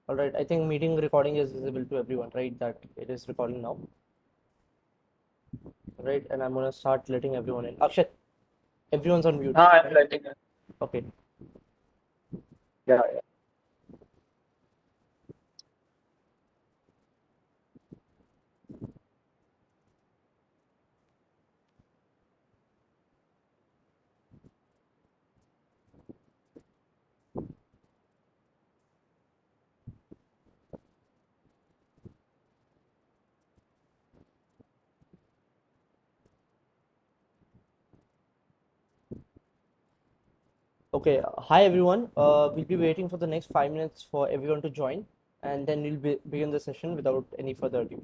All right, I think meeting recording is visible to everyone, right? That it is recording now, right? And I'm gonna start letting everyone in. Akshat, everyone's on mute. I'm letting it. Okay. Yeah, Okay. Hi everyone. We'll be waiting for the next 5 minutes for everyone to join, and then we'll begin the session without any further ado.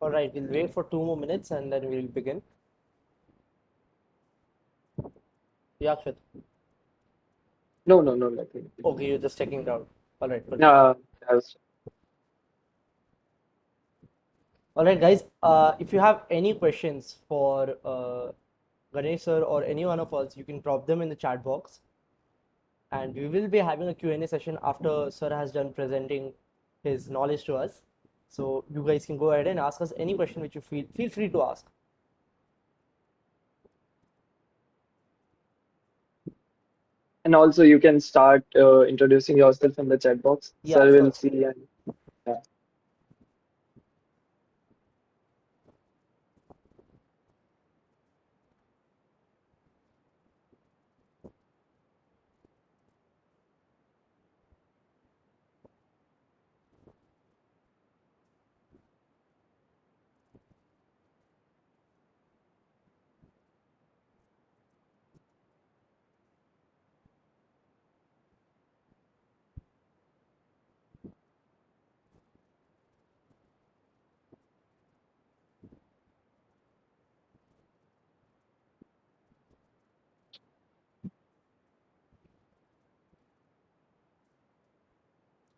All right, we'll wait for 2 more minutes and then we'll begin. Yeah, Akshat. no, nothing. Okay, you're just checking it out. All right, good. That's All right, guys. If you have any questions for Ganesh sir or any one of us, you can drop them in the chat box. And we will be having a Q&A session after sir has done presenting his knowledge to us. So you guys can go ahead and ask us any question which you feel free to ask. and also you can start introducing yourself in the chat box. Yeah, Sir will sure. see and yeah.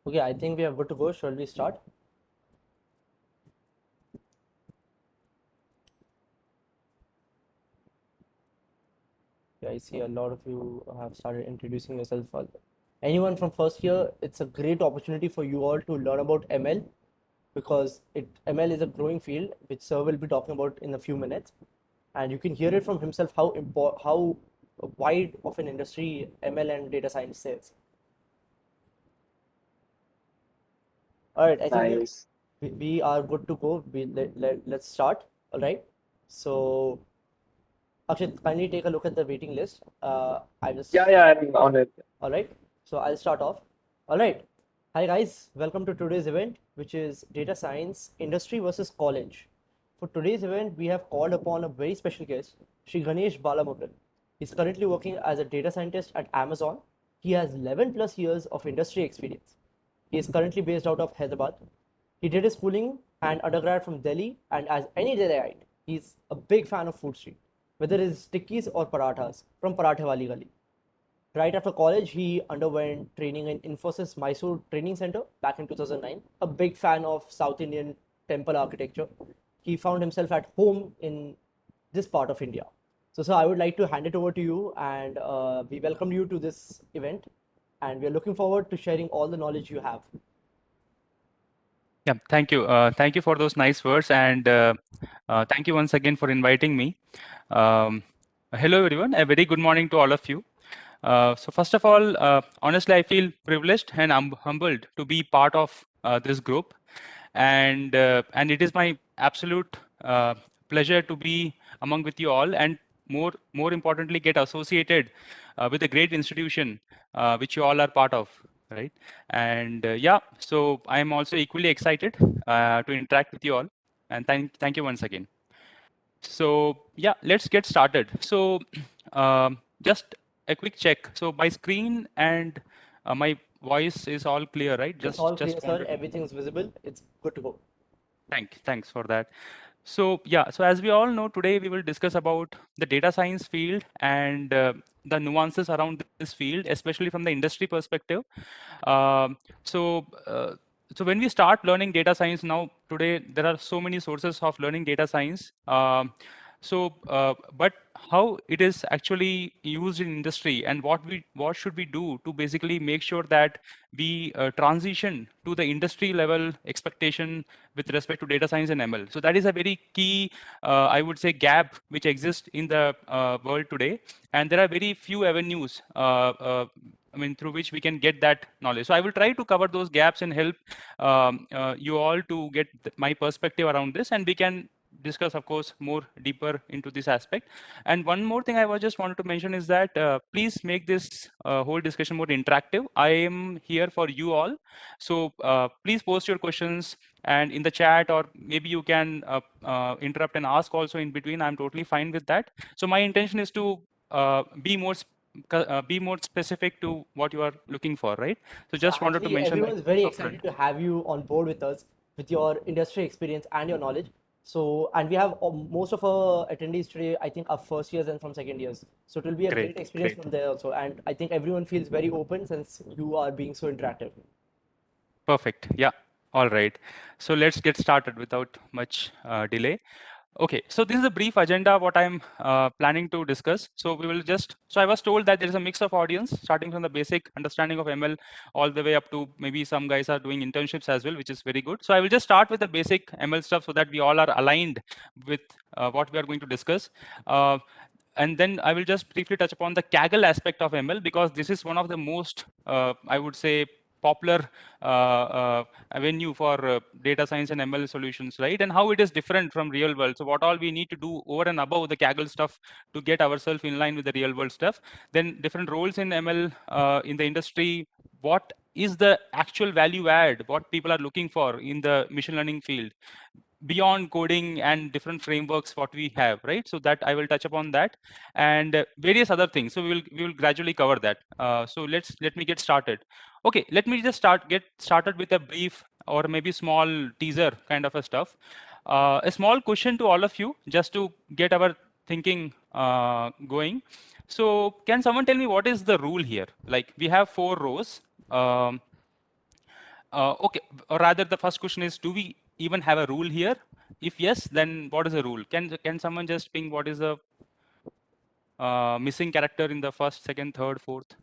Okay, I think we are good to go. Shall we start? I see a lot of you have started introducing yourself. Anyone from first year, it's a great opportunity for you all to learn about ML because ML is a growing field, which Sir will be talking about in a few minutes, and you can hear it from himself how wide of an industry ML and data science is. All right, I think Nice. we are good to go. Let's start. All right. So, Akshay, kindly take a look at the waiting list. I Yeah, just yeah, I'm on it. All right, so I'll start off. All right, hi guys, welcome to today's event, which is Data Science Industry versus College. For today's event, we have called upon a very special guest, Sriganesh Balamurugan. He's currently working as a data scientist at Amazon. He has 11 plus years of industry experience. He is currently based out of Hyderabad. He did his schooling and undergrad from Delhi, and as any Delhiite, he's a big fan of food street, whether it's tikkis or parathas from Parathe Wali Gali. Right after college, he underwent training in Infosys Mysore Training Center back in 2009. A big fan of South Indian temple architecture, he found himself at home in this part of India. So, sir, I would like to hand it over to you, and we welcome you to this event, and we are looking forward to sharing all the knowledge you have. Yeah, thank you. Thank you for those nice words, and thank you once again for inviting me. Um, Hello, everyone. A very good morning to all of you. So first of all, honestly, I feel privileged and humbled to be part of this group, and it is my absolute pleasure to be among with you all, and more importantly, get associated with a great institution which you all are part of, right? And yeah, so I am also equally excited to interact with you all, and thank you once again. So yeah, let's get started. So just a quick check. So my screen and my voice is all clear, right? It's all clear, Just sir. wanted. Everything's visible. It's good to go. Thanks for that. So yeah, so as we all know, today we will discuss about the data science field and the nuances around this field, especially from the industry perspective. Um, so, uh, so when we start learning data science now, today there are so many sources of learning data science. But how it is actually used in industry, and what should we do to basically make sure that we transition to the industry level expectation with respect to data science and ML. So that is a very key, I would say, gap which exists in the world today, and there are very few avenues. I mean, through which we can get that knowledge. So I will try to cover those gaps and help you all to get my perspective around this, and we can discuss, of course, more deeper into this aspect. And one more thing I was just wanted to mention is that please make this whole discussion more interactive. I am here for you all, so please post your questions and in the chat, or maybe you can interrupt and ask also in between. I'm totally fine with that. So my intention is to be more specific to what you are looking for, right? So So just wanted to actually, mention that everyone's very upfront. excited to have you on board with us with your industry experience and your knowledge. So, and we have most of our attendees today, I think, are first years and from second years. So it will be a great experience from there also. And I think everyone feels very open since you are being so interactive. Perfect. Yeah. All right. So let's get started without much delay. Okay, so this is a brief agenda what I'm planning to discuss. So we will just, so I was told that there is a mix of audience starting from the basic understanding of ML all the way up to maybe some guys are doing internships as well, which is very good. So I will just start with the basic ML stuff so that we all are aligned with what we are going to discuss. And then I will just briefly touch upon the Kaggle aspect of ML, because this is one of the most, I would say, popular avenue for data science and ML solutions, right? And how it is different from real world. So what all we need to do over and above the Kaggle stuff to get ourselves in line with the real world stuff. Then different roles in ML in the industry. What is the actual value add? What people are looking for in the machine learning field beyond coding and different frameworks what we have, right? So that I will touch upon that, and various other things. So we will gradually cover that. So let me get started. Okay, let me just get started with a brief or maybe small teaser kind of a stuff. A small question to all of you just to get our thinking going. So can someone tell me what is the rule here? Like, we have 4 rows. um, okay, or rather the first question is, do we even have a rule here? If yes, then what is the rule? Can someone just ping what is the missing character in the first, second, third, fourth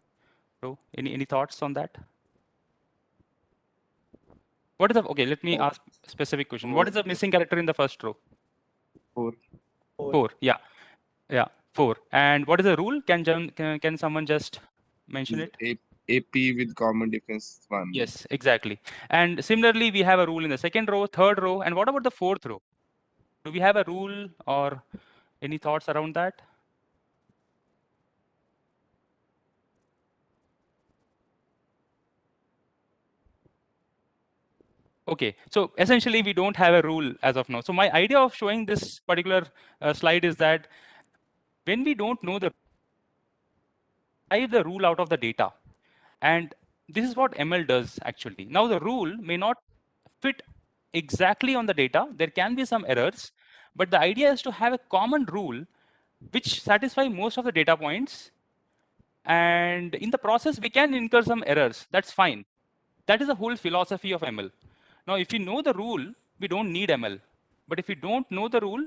row? Any thoughts on that? What is the, okay, let me ask specific question. What is the missing character in the first row? 4. 4. Yeah. 4. And what is the rule? Can someone just mention it? AP with common difference 1. Yes, exactly. And similarly, we have a rule in the second row, third row, and what about the fourth row? Do we have a rule or any thoughts around that? Okay, so essentially we don't have a rule as of now. So my idea of showing this particular slide is that when we don't know the rule out of the data, and this is what ML does actually. Now the rule may not fit exactly on the data. There can be some errors, but the idea is to have a common rule which satisfy most of the data points. And in the process, we can incur some errors. That's fine. That is the whole philosophy of ML. Now, if you know the rule, we don't need ML. But if we don't know the rule,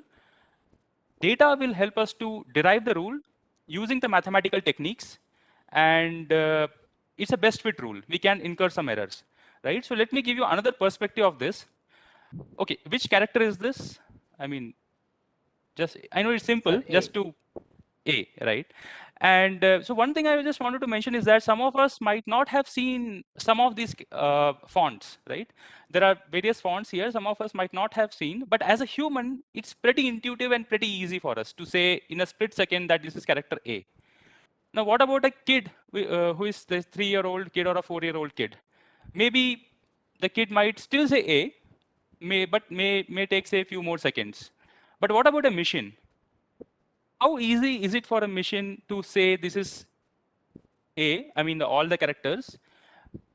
data will help us to derive the rule using the mathematical techniques. And it's a best fit rule. We can incur some errors, right? So let me give you another perspective of this. Okay, which character is this? I mean, just, I know it's simple, just to A, right? And so one thing I just wanted to mention is that some of us might not have seen some of these fonts, right? There are various fonts here, some of us might not have seen, but as a human, it's pretty intuitive and pretty easy for us to say in a split second that this is character A. Now, what about a kid who is the 3-year-old kid or a 4-year-old kid? Maybe the kid might still say A, but may take, say, a few more seconds. But what about a machine? How easy is it for a machine to say this is A, I mean all the characters,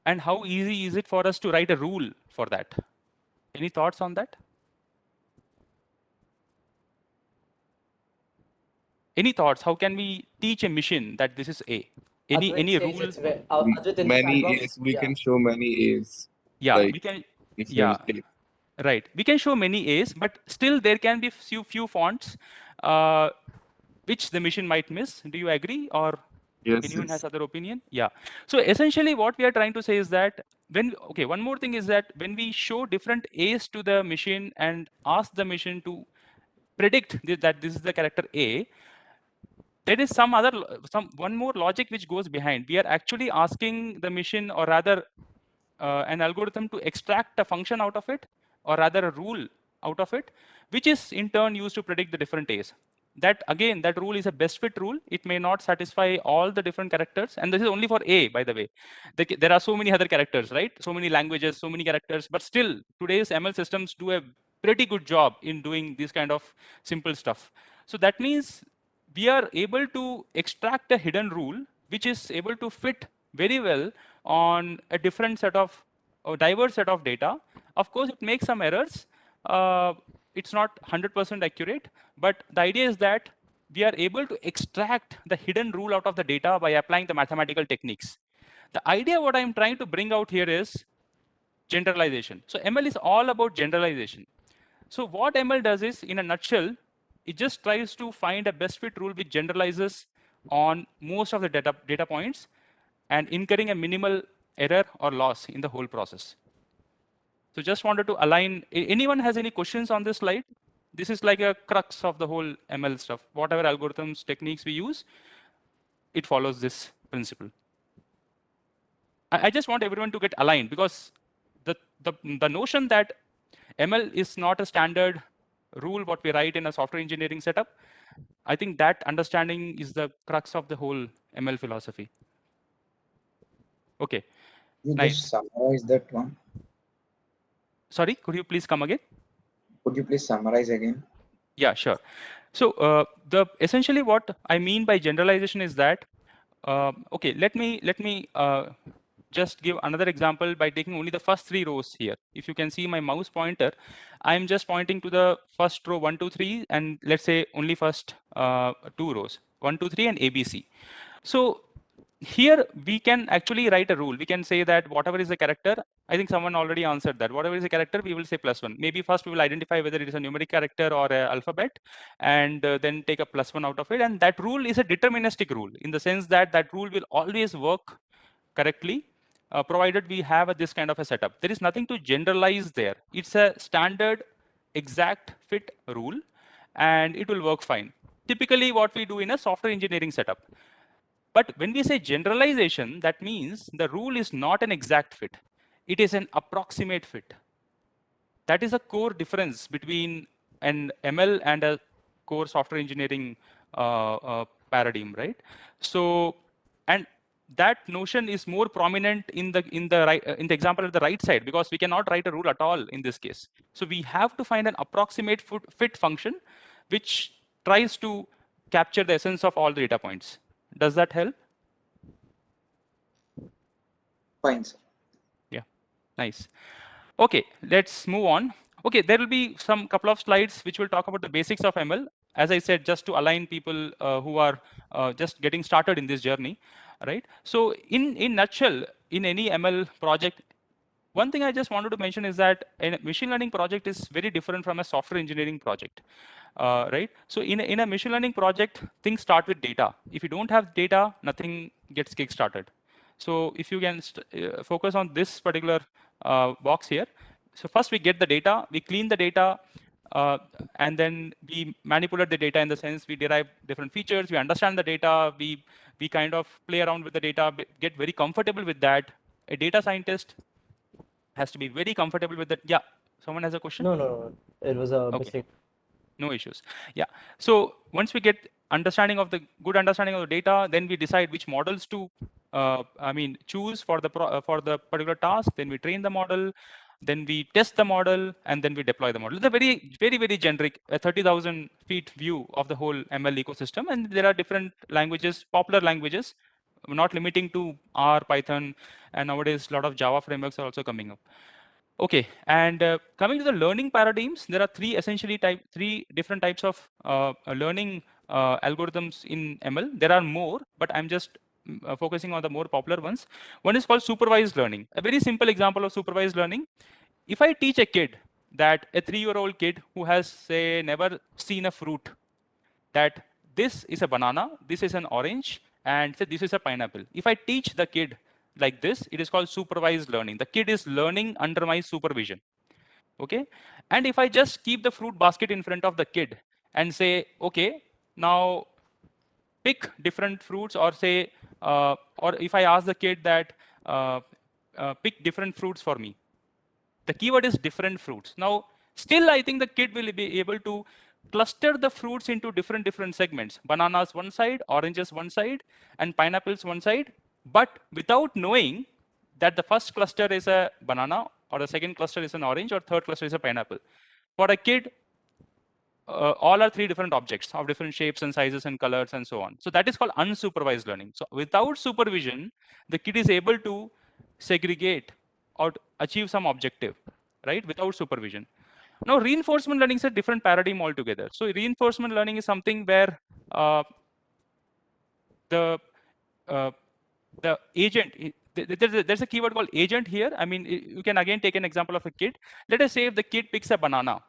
and how easy is it for us to write a rule for that? Any thoughts on that? Any thoughts? How can we teach a machine that this is A? Any rule? Advait in the chat Many box. A's, we Yeah. can show many A's. Yeah, Like we can. if Yeah, you take right. We can show many A's, but still there can be few fonts which the machine might miss. Do you agree, or yes, anyone yes. has other opinion? Yeah. So essentially what we are trying to say is that okay, one more thing is that when we show different A's to the machine and ask the machine to predict that this is the character A, there is one more logic which goes behind. We are actually asking the machine, or rather an algorithm, to extract a function out of it, or rather a rule out of it, which is in turn used to predict the different A's. That again, that rule is a best fit rule. It may not satisfy all the different characters, and this is only for A, by the way. There are so many other characters, right? So many languages, so many characters, but still today's ML systems do a pretty good job in doing this kind of simple stuff. So that means we are able to extract a hidden rule which is able to fit very well on a different set of, or diverse set of data. Of course, it makes some errors. It's not 100% accurate, but the idea is that we are able to extract the hidden rule out of the data by applying the mathematical techniques. The idea what I'm trying to bring out here is generalization. So ML is all about generalization. So what ML does is, in a nutshell, it just tries to find a best fit rule which generalizes on most of the data points and incurring a minimal error or loss in the whole process. So just wanted to align. Anyone has any questions on this slide? This is like a crux of the whole ML stuff. Whatever algorithms, techniques we use, it follows this principle. I just want everyone to get aligned, because the notion that ML is not a standard rule what we write in a software engineering setup, I think that understanding is the crux of the whole ML philosophy. Okay, You nice. just summarize that one. Sorry, could you please come again? Could you please summarize again? Yeah, sure. So essentially what I mean by generalization is that, okay, let me just give another example by taking only the first 3 rows here. If you can see my mouse pointer, I'm just pointing to the first row 1, 2, 3, and let's say only first 2 rows 1, 2, 3, and ABC. So here we can actually write a rule. We can say that whatever is the character, I think someone already answered that. Whatever is the character, we will say +1. Maybe first we will identify whether it is a numeric character or an alphabet, and then take a +1 out of it. And that rule is a deterministic rule in the sense that that rule will always work correctly, provided we have this kind of a setup. There is nothing to generalize there. It's a standard exact fit rule, and it will work fine. Typically, what we do in a software engineering setup. But when we say generalization, that means the rule is not an exact fit. It is an approximate fit. That is a core difference between an ML and a core software engineering paradigm, right? So, and that notion is more prominent in the example at the right side, because we cannot write a rule at all in this case. So we have to find an approximate fit function which tries to capture the essence of all the data points. Does that help? Fine, sir. Yeah, nice. Okay, let's move on. Okay, there will be some couple of slides which will talk about the basics of ML. As I said, just to align people who are just getting started in this journey, right? So in nutshell, in any ML project, one thing I just wanted to mention is that a machine learning project is very different from a software engineering project, right? So in a machine learning project, things start with data. If you don't have data, nothing gets kickstarted. So if you can focus on this particular box here. So first we get the data, we clean the data, and then we manipulate the data in the sense we derive different features, we understand the data, we kind of play around with the data, get very comfortable with that. A data scientist has to be very comfortable with that. Yeah, someone has a question? No. It was a Okay. mistake. No issues. Yeah. So once we get good understanding of the data, then we decide which models to, choose for the particular task. Then we train the model, then we test the model, and then we deploy the model. It's a very generic, 30,000 feet view of the whole ML ecosystem. And there are different languages, popular languages, not limiting to R, Python, and nowadays a lot of Java frameworks are also coming up. Okay, and coming to the learning paradigms, there are three different types of learning algorithms in ML. There are more, but I'm just focusing on the more popular ones. One is called supervised learning. A very simple example of supervised learning. If I teach a kid, that a 3-year-old kid who has, say, never seen a fruit, that this is a banana, this is an orange, and say this is a pineapple. If I teach the kid like this, it is called supervised learning. The kid is learning under my supervision. Okay. And if I just keep the fruit basket in front of the kid and say, okay, now pick different fruits, or say, or if I ask the kid that pick different fruits for me, the keyword is different fruits. Now, still, I think the kid will be able to cluster the fruits into different segments. Bananas one side, oranges one side, and pineapples one side. But without knowing that the first cluster is a banana, or the second cluster is an orange, or third cluster is a pineapple. For a kid, all are three different objects of different shapes and sizes and colors and so on. So that is called unsupervised learning. So without supervision, the kid is able to segregate or achieve some objective, right, without supervision. Now, reinforcement learning is a different paradigm altogether. So reinforcement learning is something where the agent, there's a keyword called agent here. I mean, you can again take an example of a kid. Let us say if the kid picks a banana,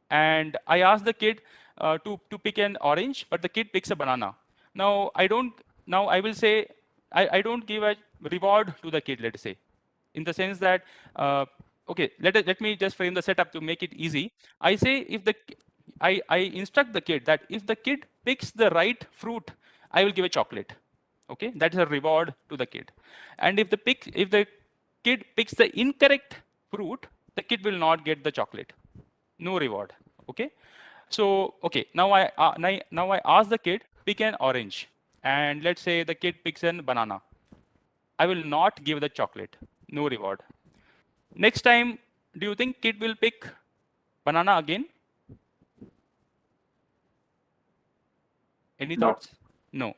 and I ask the kid to pick an orange, but the kid picks a banana. Now I will say I don't give a reward to the kid, let's say, in the sense that okay, let me just frame the setup to make it easy. I say if I instruct the kid that if the kid picks the right fruit, I will give a chocolate. Okay, that is a reward to the kid. And if the kid picks the incorrect fruit, the kid will not get the chocolate. No reward. Okay. So okay, now I ask the kid pick an orange, and let's say the kid picks an banana. I will not give the chocolate. No reward. Next time, do you think kid will pick banana again? Any thoughts? No.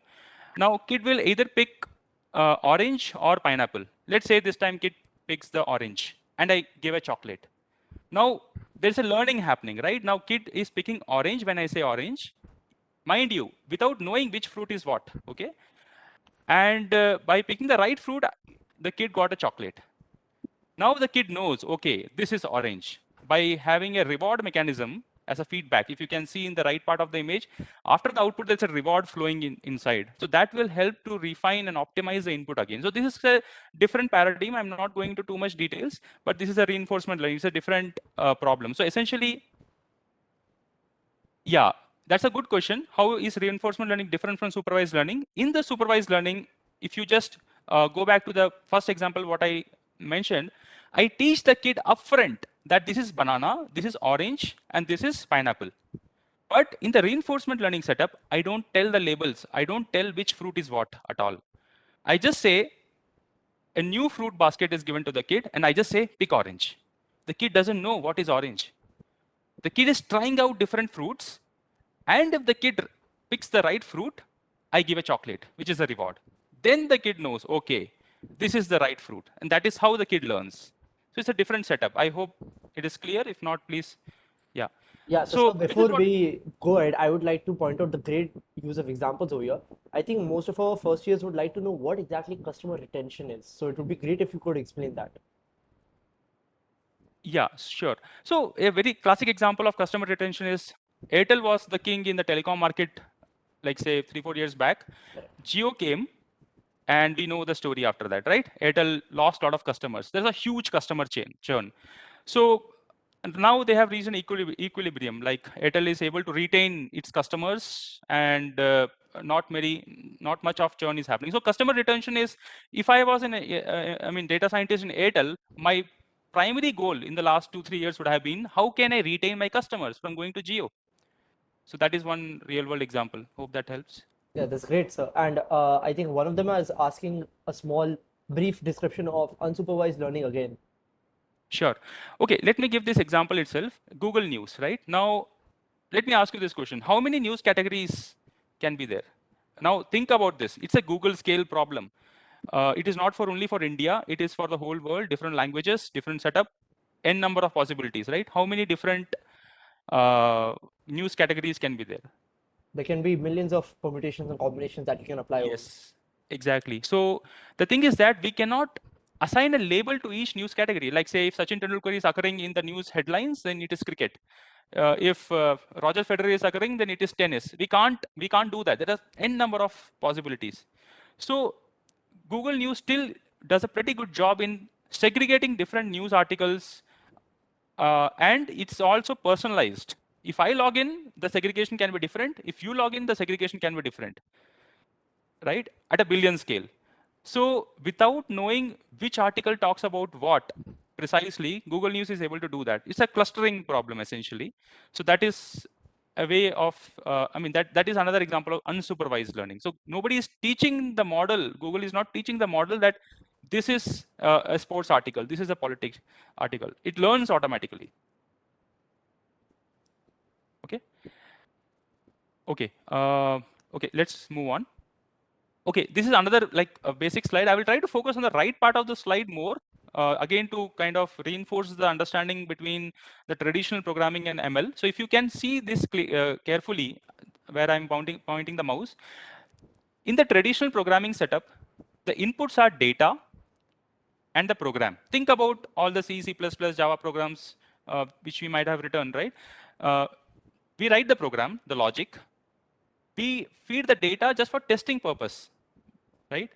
Now kid will either pick orange or pineapple. Let's say this time kid picks the orange, and I give a chocolate. Now there's a learning happening, right? Now kid is picking orange when I say orange. Mind you, without knowing which fruit is what, okay? And by picking the right fruit, the kid got a chocolate. Now the kid knows, okay, this is orange. By having a reward mechanism as a feedback, if you can see in the right part of the image, after the output, there's a reward flowing inside. So that will help to refine and optimize the input again. So this is a different paradigm. I'm not going into too much details, but this is a reinforcement learning. It's a different problem. So essentially, yeah, that's a good question. How is reinforcement learning different from supervised learning? In the supervised learning, if you just go back to the first example, what I mentioned, I teach the kid upfront that this is banana, this is orange, and this is pineapple. But in the reinforcement learning setup, I don't tell the labels. I don't tell which fruit is what at all. I just say a new fruit basket is given to the kid, and I just say pick orange. The kid doesn't know what is orange. The kid is trying out different fruits, and if the kid picks the right fruit, I give a chocolate, which is a reward. Then the kid knows, okay, this is the right fruit. And that is how the kid learns. So it's a different setup. I hope it is clear. If not, please, yeah. Yeah, so, So sir, this is before what, we go ahead, I would like to point out the great use of examples over here. I think most of our first years would like to know what exactly customer retention is. So it would be great if you could explain that. yeah, sure. So a very classic example of customer retention is Airtel was the king in the telecom market, like say 3-4 years back. Jio came, and we know the story after that, right? Airtel lost a lot of customers. There's a huge customer churn. So and now they have reached an equilibrium. Like Airtel is able to retain its customers, and not much of churn is happening. So customer retention is, if I was data scientist in Airtel, my primary goal in the last 2-3 years would have been, how can I retain my customers from going to Jio? So that is one real world example. Hope that helps. Yeah, that's great, sir. And I think one of them is asking a small, brief description of unsupervised learning again. Sure. Okay, let me give this example itself. Google News, right? Now, let me ask you this question. How many news categories can be there? Now, think about this. It's a Google scale problem. It is not for only for India. It is for the whole world, different languages, different setup, n number of possibilities, right? How many different news categories can be there? There can be millions of permutations and combinations that you can apply over. Yes, exactly. So the thing is that we cannot assign a label to each news category. Like say, if Sachin Tendulkar is occurring in the news headlines, then it is cricket. If Roger Federer is occurring, then it is tennis. We can't do that. There are n number of possibilities. So Google News still does a pretty good job in segregating different news articles, and it's also personalized. If I log in, the segregation can be different. If you log in, the segregation can be different, right? At a billion scale. So without knowing which article talks about what precisely, Google News is able to do that. It's a clustering problem essentially. So that is a way of, that is another example of unsupervised learning. So nobody is teaching the model. Google is not teaching the model that this is a sports article, this is a politics article. It learns automatically. Okay. Okay. Okay. Let's move on. Okay, this is another like a basic slide. I will try to focus on the right part of the slide more, again to kind of reinforce the understanding between the traditional programming and ML. So if you can see this carefully, where I'm pointing the mouse, in the traditional programming setup, the inputs are data and the program. Think about all the C, C++, Java programs which we might have written, right? We write the program, the logic. We feed the data just for testing purpose. Right?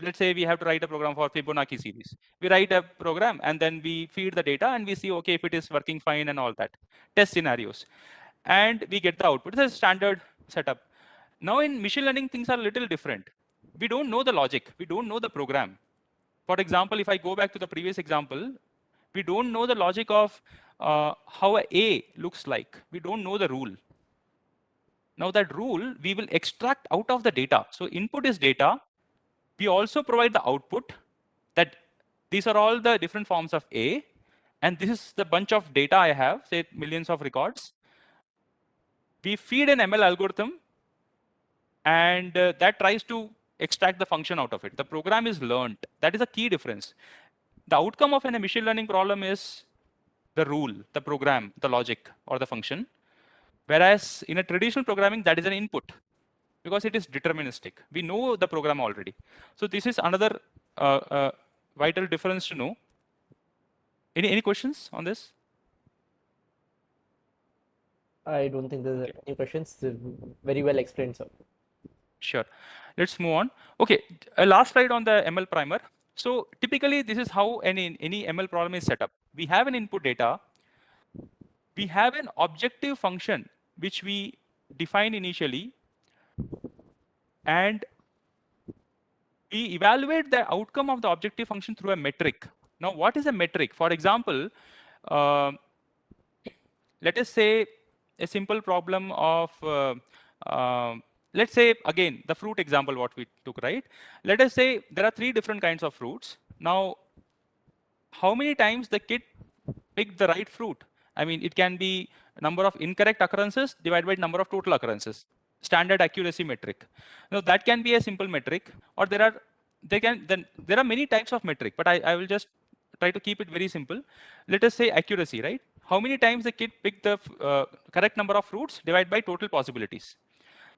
Let's say we have to write a program for Fibonacci series. We write a program and then we feed the data and we see, okay, if it is working fine and all that. Test scenarios. And we get the output. It's a standard setup. Now in machine learning, things are a little different. We don't know the logic. We don't know the program. For example, if I go back to the previous example, we don't know the logic of how A looks like. We don't know the rule. Now that rule, we will extract out of the data. So input is data. We also provide the output that these are all the different forms of A, and this is the bunch of data I have, say millions of records. We feed an ML algorithm, and that tries to extract the function out of it. The program is learned. That is a key difference. The outcome of a machine learning problem is the rule, the program, the logic, or the function. Whereas in a traditional programming, that is an input. because it is deterministic. We know the program already. So this is another vital difference to know. Any questions on this? I don't think there's any questions. Very well explained, sir. Sure. Let's move on. Okay, a last slide on the ML primer. So typically, this is how any ML problem is set up. We have an input data. We have an objective function which we define initially, and we evaluate the outcome of the objective function through a metric. Now, what is a metric? For example, let us say a simple problem of, let's say, again, the fruit example what we took, right? Let us say there are 3 different kinds of fruits. Now, how many times the kid picked the right fruit? I mean, it can be number of incorrect occurrences divided by number of total occurrences, standard accuracy metric. Now, that can be a simple metric, or there are many types of metric, but I will just try to keep it very simple. Let us say accuracy, right? How many times the kid picked the correct number of fruits divided by total possibilities.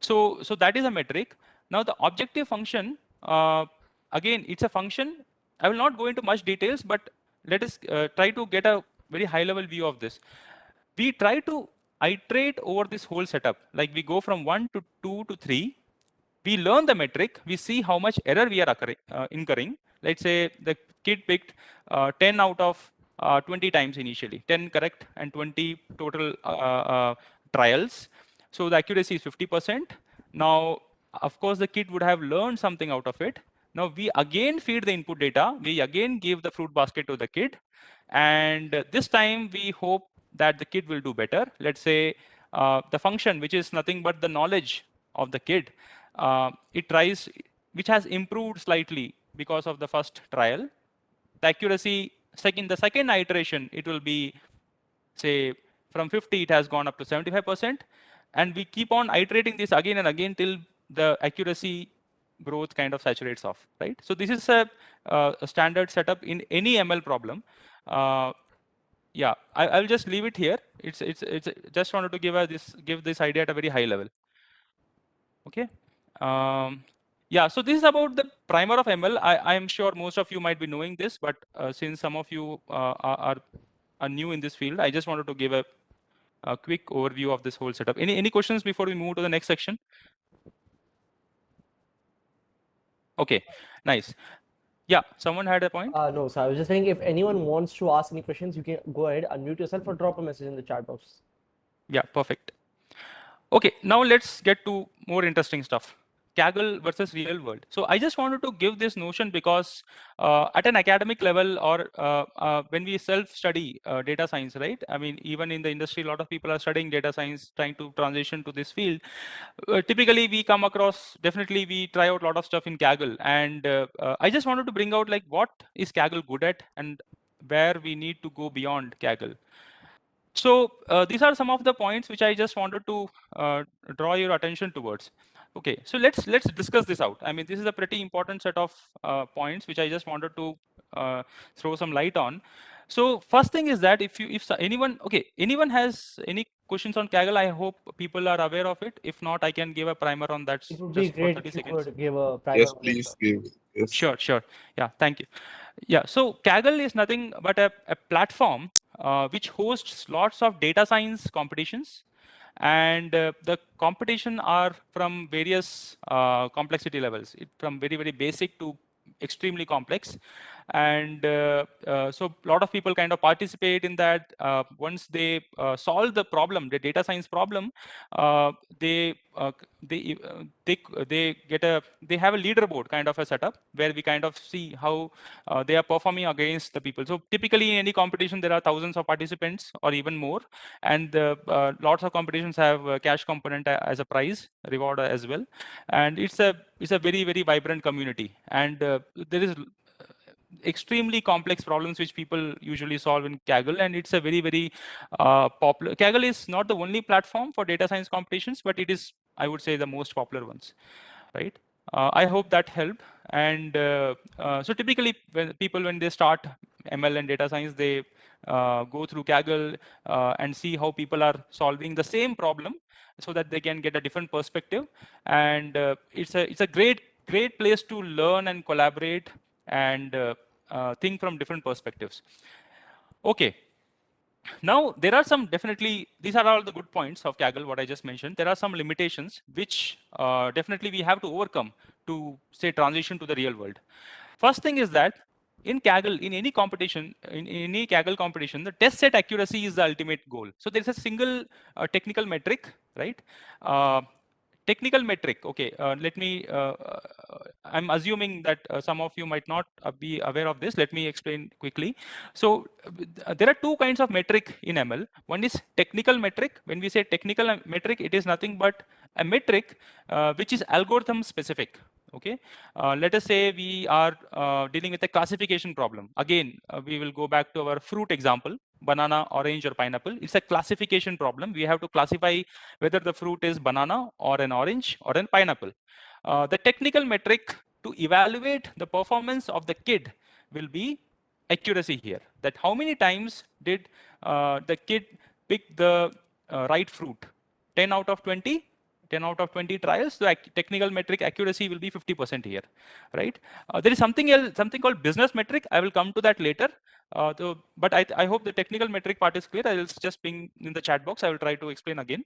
So that is a metric. Now the objective function, again, it's a function. I will not go into much details, but let us try to get a very high level view of this. We try to iterate over this whole setup. Like we go from 1 to 2 to 3. We learn the metric. We see how much error we are incurring. Let's say the kid picked 10 out of 20 times initially, 10 correct and 20 total trials. So the accuracy is 50%. Now, of course, the kid would have learned something out of it. Now we again feed the input data. We again give the fruit basket to the kid. And this time we hope that the kid will do better. Let's say the function, which is nothing but the knowledge of the kid, it tries, which has improved slightly because of the first trial. The accuracy, the second iteration, it will be, say, from 50, it has gone up to 75%. And we keep on iterating this again and again till the accuracy growth kind of saturates off, right? So this is a standard setup in any ML problem. Yeah, I'll just leave it here. It's just wanted to give this idea at a very high level. Okay. Yeah, so this is about the primer of ML. I am sure most of you might be knowing this, but since some of you are new in this field, I just wanted to give a quick overview of this whole setup. Any questions before we move to the next section? Okay, nice. Yeah, someone had a point? No, so I was just saying, if anyone wants to ask any questions, you can go ahead, unmute yourself, or drop a message in the chat box. Yeah, perfect. Okay, now let's get to more interesting stuff. Kaggle versus real world. So I just wanted to give this notion because at an academic level, or when we self-study data science, right? I mean, even in the industry, a lot of people are studying data science, trying to transition to this field. Typically, we come across, definitely we try out a lot of stuff in Kaggle. And I just wanted to bring out like what is Kaggle good at and where we need to go beyond Kaggle. So these are some of the points which I just wanted to draw your attention towards. Okay, so let's discuss this out. I mean, this is a pretty important set of points which I just wanted to throw some light on. So first thing is that if anyone has any questions on Kaggle, I hope people are aware of it. If not, I can give a primer on that It would be just for great 30 if you seconds. could give a primer. Yes, on it, please sir. give. Yes. Sure. Yeah, thank you. Yeah, so Kaggle is nothing but a platform which hosts lots of data science competitions. And the competition are from various complexity levels, from very, very basic to extremely complex. And so a lot of people kind of participate in that. Once they solve the problem, the data science problem, they have a leaderboard kind of a setup where we kind of see how they are performing against the people. So typically in any competition, there are thousands of participants or even more. And lots of competitions have a cash component as a prize reward as well. And it's a very, very vibrant community. And there is extremely complex problems which people usually solve in Kaggle, and it's a very, very popular. Kaggle is not the only platform for data science competitions, but it is, I would say, the most popular ones, right? I hope that helped. And so typically when they start ML and data science, they go through Kaggle and see how people are solving the same problem, so that they can get a different perspective. And it's a great place to learn and collaborate and think from different perspectives. Okay. Now, there are some definitely, these are all the good points of Kaggle, what I just mentioned. There are some limitations which definitely we have to overcome to, say, transition to the real world. First thing is that in Kaggle, in any competition, in any Kaggle competition, the test set accuracy is the ultimate goal. So there's a single technical metric, right? Technical metric, okay, let me, I'm assuming that some of you might not be aware of this. Let me explain quickly. So there are two kinds of metric in ML. One is technical metric. When we say technical metric, it is nothing but a metric which is algorithm specific. Okay, let us say we are dealing with a classification problem. Again, we will go back to our fruit example, banana, orange, or pineapple. It's a classification problem. We have to classify whether the fruit is banana or an orange or an pineapple. The technical metric to evaluate the performance of the kid will be accuracy here. That how many times did the kid pick the right fruit? 10 out of 20? 10 out of 20 trials, the technical metric accuracy will be 50% here, right? There is something else, something called business metric. I will come to that later. But I hope the technical metric part is clear. I will just ping in the chat box. I will try to explain again.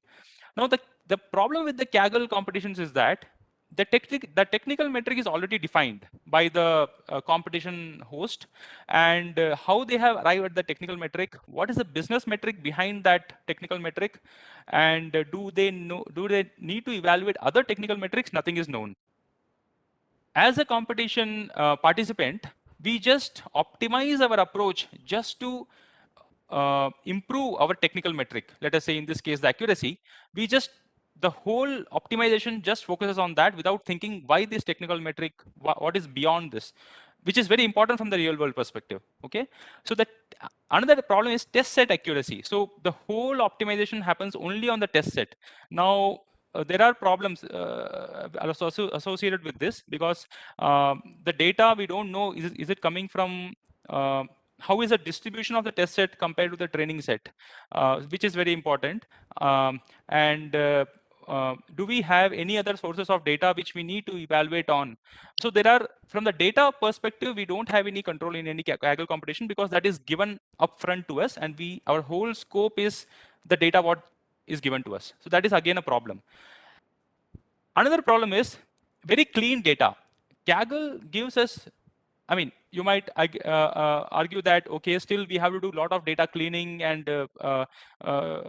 Now, the problem with the Kaggle competitions is that the technical metric is already defined by the competition host, and how they have arrived at the technical metric, what is the business metric behind that technical metric, and do they need to evaluate other technical metrics? Nothing is known. As a competition participant, we just optimize our approach just to improve our technical metric. Let us say in this case the accuracy. We just, the whole optimization just focuses on that without thinking why this technical metric, what is beyond this, which is very important from the real world perspective. Okay, so that another problem is test set accuracy. So the whole optimization happens only on the test set. Now there are problems associated with this, because the data we don't know, is it coming from how is the distribution of the test set compared to the training set, which is very important. And do we have any other sources of data which we need to evaluate on? So there are, from the data perspective, we don't have any control in any Kaggle competition, because that is given upfront to us, and our whole scope is the data what is given to us. So that is again a problem. Another problem is very clean data. Kaggle gives us, I mean, you might argue that, okay, still we have to do a lot of data cleaning and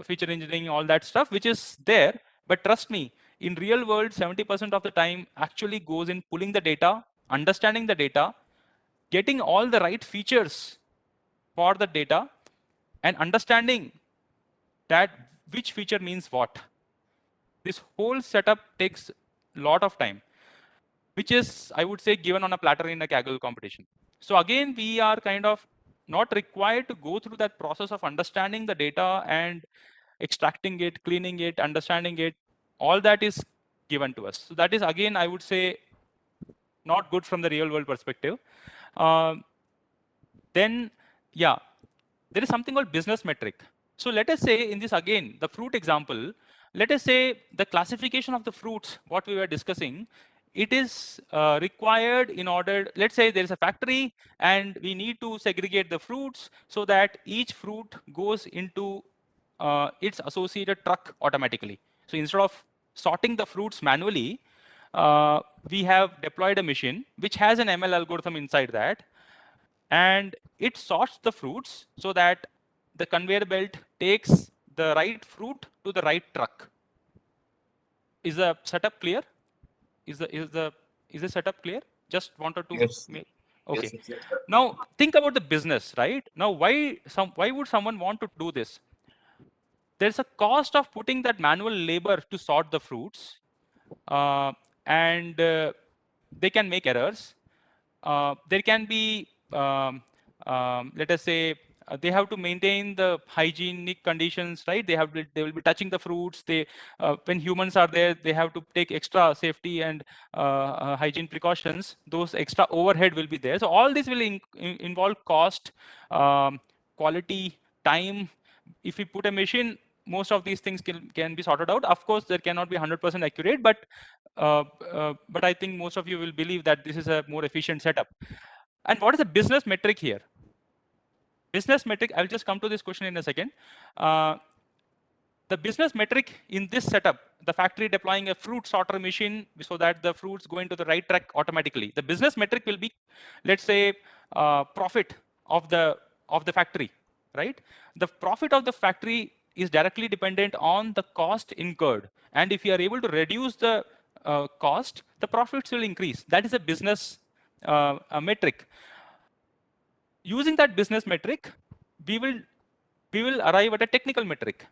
feature engineering, all that stuff, which is there. But trust me, in real world, 70% of the time actually goes in pulling the data, understanding the data, getting all the right features for the data, and understanding that which feature means what. This whole setup takes a lot of time, which is, I would say, given on a platter in a Kaggle competition. So again, we are kind of not required to go through that process of understanding the data and extracting it, cleaning it, understanding it. All that is given to us. So that is, again, I would say, not good from the real world perspective. Then, yeah, there is something called business metric. So let us say in this, again, the fruit example, let us say the classification of the fruits, what we were discussing, it is required in order, let's say there is a factory and we need to segregate the fruits so that each fruit goes into its associated truck automatically. So instead of sorting the fruits manually, we have deployed a machine which has an ML algorithm inside that, and it sorts the fruits so that the conveyor belt takes the right fruit to the right truck. Is the setup clear? Is the setup clear? Just wanted to Yes. make, okay. Yes. Now think about the business, right? Now why would someone want to do this? There's a cost of putting that manual labor to sort the fruits, and they can make errors. There can be, let us say, they have to maintain the hygienic conditions, right? They will be touching the fruits. When humans are there, they have to take extra safety and hygiene precautions. Those extra overhead will be there. So all this will involve cost. quality, time. If we put a machine, most of these things can be sorted out. Of course, there cannot be 100% accurate, but I think most of you will believe that this is a more efficient setup. And what is the business metric here? Business metric, I'll just come to this question in a second. The business metric in this setup, the factory deploying a fruit sorter machine so that the fruits go into the right track automatically. The business metric will be, let's say, profit of the factory, right? The profit of the factory is directly dependent on the cost incurred. And if you are able to reduce the cost, the profits will increase. That is a business metric. Using that business metric, we will arrive at a technical metric.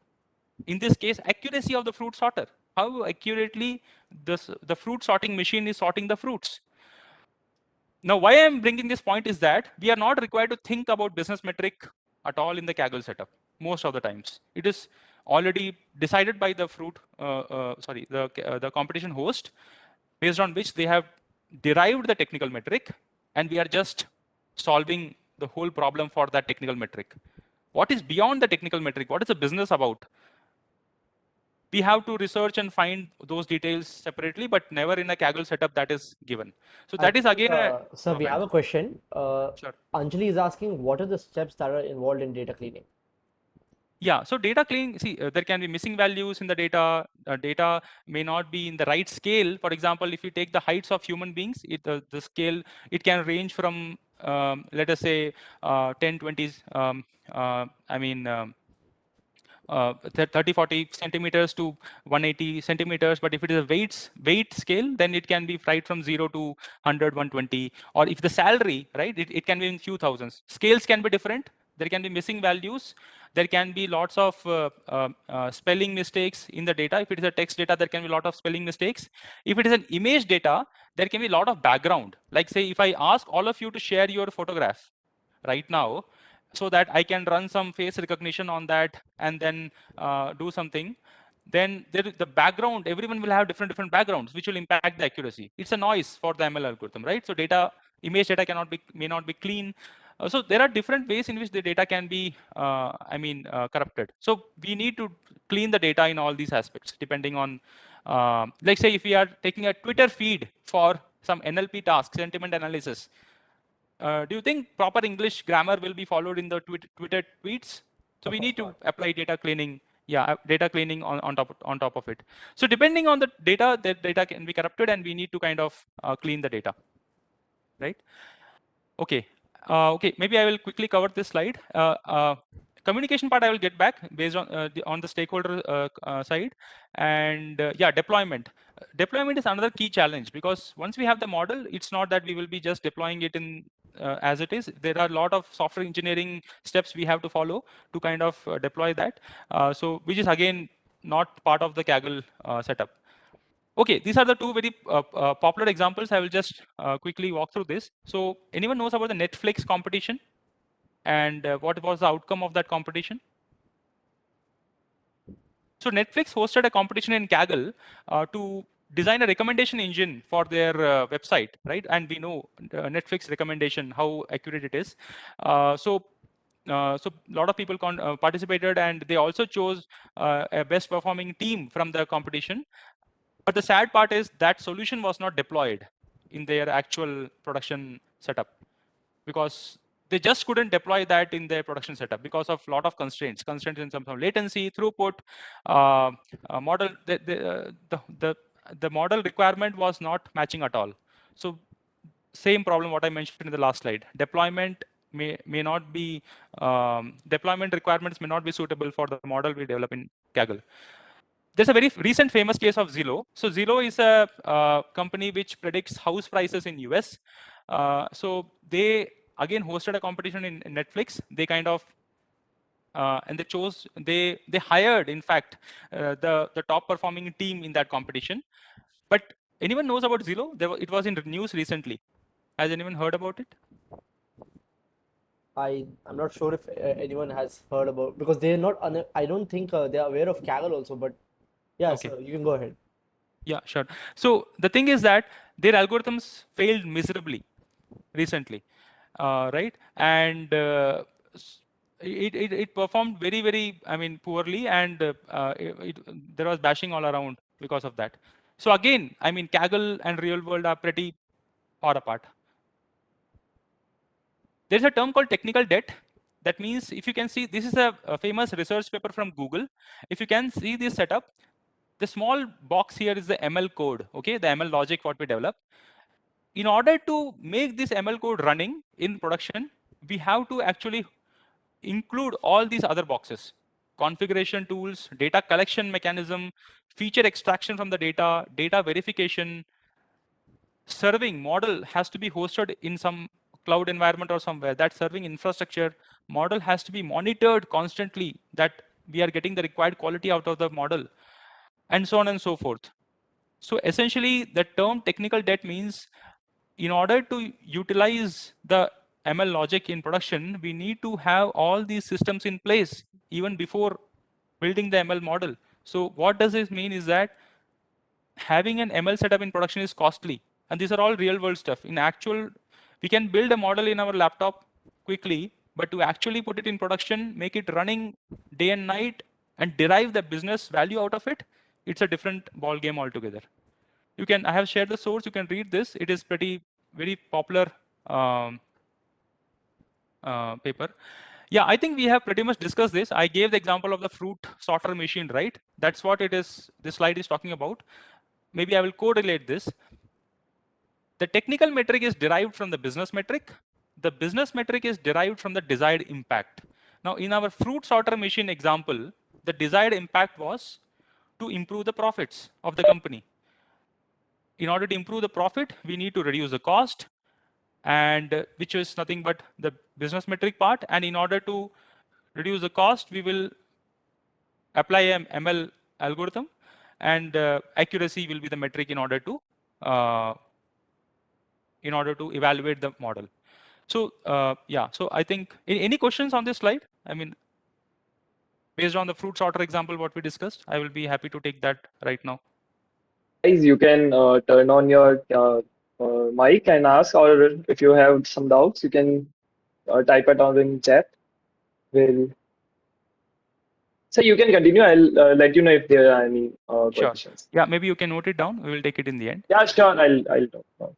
In this case, accuracy of the fruit sorter. How accurately the fruit sorting machine is sorting the fruits. Now, why I'm bringing this point is that we are not required to think about business metric at all in the Kaggle setup. Most of the times, it is already decided by the the competition host, based on which they have derived the technical metric, and we are just solving the whole problem for that technical metric. What is beyond the technical metric? What is the business about? We have to research and find those details separately, but never in a Kaggle setup that is given. So that is again a Sir, we have a question. Sure. Anjali is asking, what are the steps that are involved in data cleaning? Yeah, so data cleaning, see, there can be missing values in the data. Data may not be in the right scale. For example, if you take the heights of human beings, the scale, it can range from, let us say, 10, 20s, 30, 40 centimeters to 180 centimeters. But if it is a weight scale, then it can be right from 0 to 100, 120. Or if the salary, right, it can be in few thousands. Scales can be different. There can be missing values. There can be lots of spelling mistakes in the data. If it is a text data, there can be a lot of spelling mistakes. If it is an image data, there can be a lot of background. Like say, if I ask all of you to share your photograph right now, so that I can run some face recognition on that and then do something, then the background, everyone will have different backgrounds, which will impact the accuracy. It's a noise for the ML algorithm, right? So image data may not be clean. So there are different ways in which the data can be, corrupted. So we need to clean the data in all these aspects, depending on, like say, if we are taking a Twitter feed for some NLP task, sentiment analysis, do you think proper English grammar will be followed in the Twitter tweets? So we need to apply data cleaning. Yeah, data cleaning on top of it. So depending on the data, that data can be corrupted, and we need to kind of clean the data, right? Okay. Okay. Maybe I will quickly cover this slide. Communication part I will get back based on the stakeholder side, and yeah, deployment. Deployment is another key challenge, because once we have the model, it's not that we will be just deploying it in as it is. There are a lot of software engineering steps we have to follow to kind of deploy that. So which is again not part of the Kaggle setup. Okay, these are the two very popular examples. I will just quickly walk through this. So anyone knows about the Netflix competition, and what was the outcome of that competition? So Netflix hosted a competition in Kaggle to design a recommendation engine for their website, right? And we know Netflix recommendation, how accurate it is. So a lot of people participated, and they also chose a best performing team from the competition. But the sad part is that solution was not deployed in their actual production setup, because they just couldn't deploy that in their production setup because of a lot of constraints in terms of latency, throughput, model. The model requirement was not matching at all. So same problem what I mentioned in the last slide. Deployment may not be deployment requirements may not be suitable for the model we develop in Kaggle. There's a very recent famous case of Zillow. So Zillow is a company which predicts house prices in US. So they again hosted a competition in Netflix. They kind of and they hired, in fact, the top performing team in that competition. But anyone knows about Zillow? It was in the news recently. Has anyone heard about it? I'm not sure if anyone has heard about, because they're not. I don't think they're aware of Kaggle also. But yeah, Okay. so you can go ahead. Yeah, sure. So the thing is that their algorithms failed miserably recently, right? And it performed very, I mean, poorly, and there was bashing all around because of that. So again, I mean, Kaggle and real world are pretty far apart. There's a term called technical debt. That means, if you can see, this is a famous research paper from Google. If you can see this setup, the small box here is the ML code, okay, the ML logic what we develop. In order to make this ML code running in production, we have to actually include all these other boxes: configuration tools, data collection mechanism, feature extraction from the data, data verification, serving model has to be hosted in some cloud environment or somewhere. That serving infrastructure model has to be monitored constantly, that we are getting the required quality out of the model, and so on and so forth. So essentially, the term technical debt means, in order to utilize the ML logic in production, we need to have all these systems in place even before building the ML model. So what does this mean is that having an ML setup in production is costly. And these are all real world stuff. In actual, we can build a model in our laptop quickly, but to actually put it in production, make it running day and night, and derive the business value out of it, it's a different ball game altogether. You can, I have shared the source, you can read this. It is very popular paper. Yeah, I think we have pretty much discussed this. I gave the example of the fruit sorter machine, right? That's what it is, this slide is talking about. Maybe I will correlate this. The technical metric is derived from the business metric. The business metric is derived from the desired impact. Now, in our fruit sorter machine example, the desired impact was to improve the profits of the company. In order to improve the profit, we need to reduce the cost, and which is nothing but the business metric part. And in order to reduce the cost, we will apply an ML algorithm, and accuracy will be the metric in order to evaluate the model. So yeah, so I think any questions on this slide? I mean, based on the fruit sorter example what we discussed, I will be happy to take that right now. Guys, you can turn on your mic and ask, or if you have some doubts, you can type it on in chat. So you can continue. I'll let you know if there are any Sure. questions. Yeah, maybe you can note it down. We will take it in the end. Yeah, sure. I'll talk now.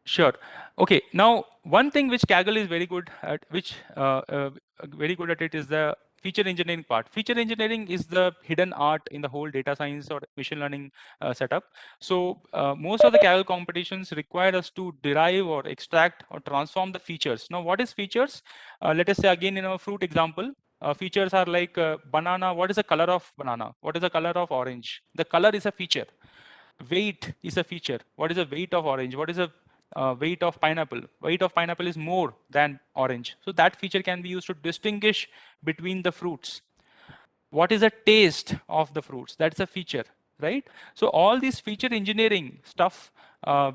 Sure. Okay. Now, one thing which Kaggle is very good at, very good at it, is the feature engineering part. Feature engineering is the hidden art in the whole data science or machine learning setup. So most of the Kaggle competitions require us to derive or extract or transform the features. Now, what is features? Let us say again in our fruit example, features are like banana. What is the color of banana? What is the color of orange? The color is a feature. Weight is a feature. What is the weight of orange? What is the weight of pineapple? Weight of pineapple is more than orange. So that feature can be used to distinguish between the fruits. What is the taste of the fruits? That's a feature, right? So all these feature engineering stuff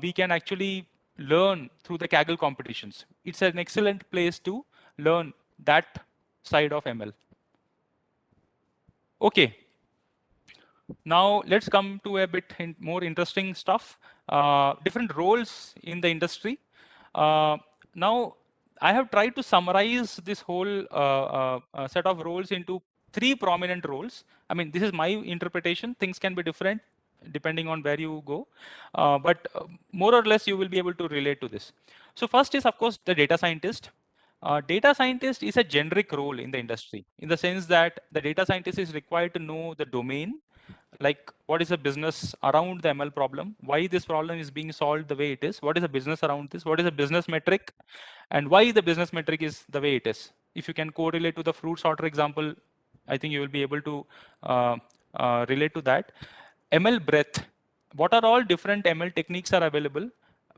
we can actually learn through the Kaggle competitions. It's an excellent place to learn that side of ML. Okay. Now let's come to a bit more interesting stuff. Different roles in the industry. Now I have tried to summarize this whole set of roles into 3 prominent roles. I mean, this is my interpretation. Things can be different depending on where you go, but more or less you will be able to relate to this. So first is, of course, the data scientist. Data scientist is a generic role in the industry, in the sense that the data scientist is required to know the domain, like what is the business around the ML problem, why this problem is being solved the way it is, what is the business around this, what is the business metric, and why the business metric is the way it is. If you can correlate to the fruit sorter example, I think you will be able to relate to that. ML breadth. What are all different ML techniques are available?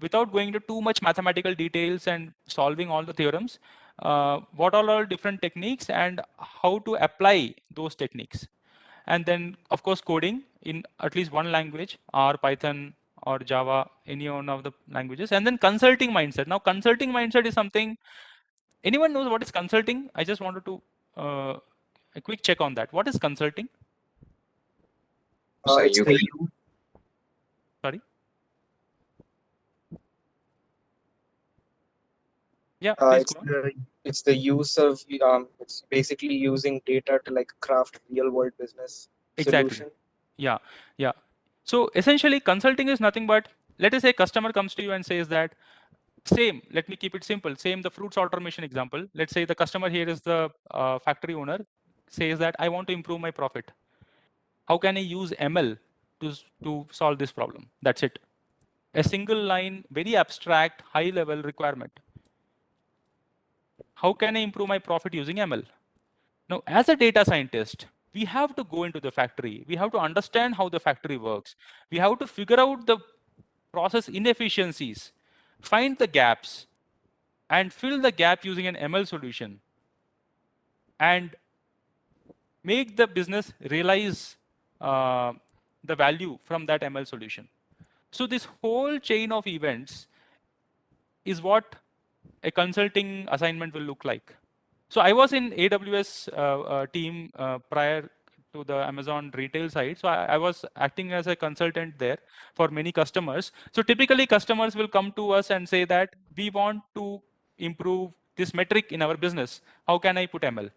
Without going into too much mathematical details and solving all the theorems, what are all different techniques and how to apply those techniques? And then, of course, coding in at least one language, R, Python, or Java, any one of the languages. And then consulting mindset. Now, consulting mindset is something, anyone knows what is consulting? I just wanted to a quick check on that. What is consulting? It's you the Sorry. Yeah, please it's go on. the It's the use of it's basically using data to like craft real world business Exactly. solution. Yeah, yeah. So essentially, consulting is nothing but, let us say customer comes to you and says that, same, let me keep it simple, same the fruits automation example. Let's say the customer here is the factory owner, says that I want to improve my profit. How can I use ML to solve this problem? That's it. A single line, very abstract, high level requirement. How can I improve my profit using ML? Now, as a data scientist, we have to go into the factory. We have to understand how the factory works. We have to figure out the process inefficiencies, find the gaps, and fill the gap using an ML solution, and make the business realize the value from that ML solution. So this whole chain of events is what a consulting assignment will look like. So I was in AWS team prior to the Amazon retail side. So I was acting as a consultant there for many customers. So typically customers will come to us and say that we want to improve this metric in our business. How can I put ML?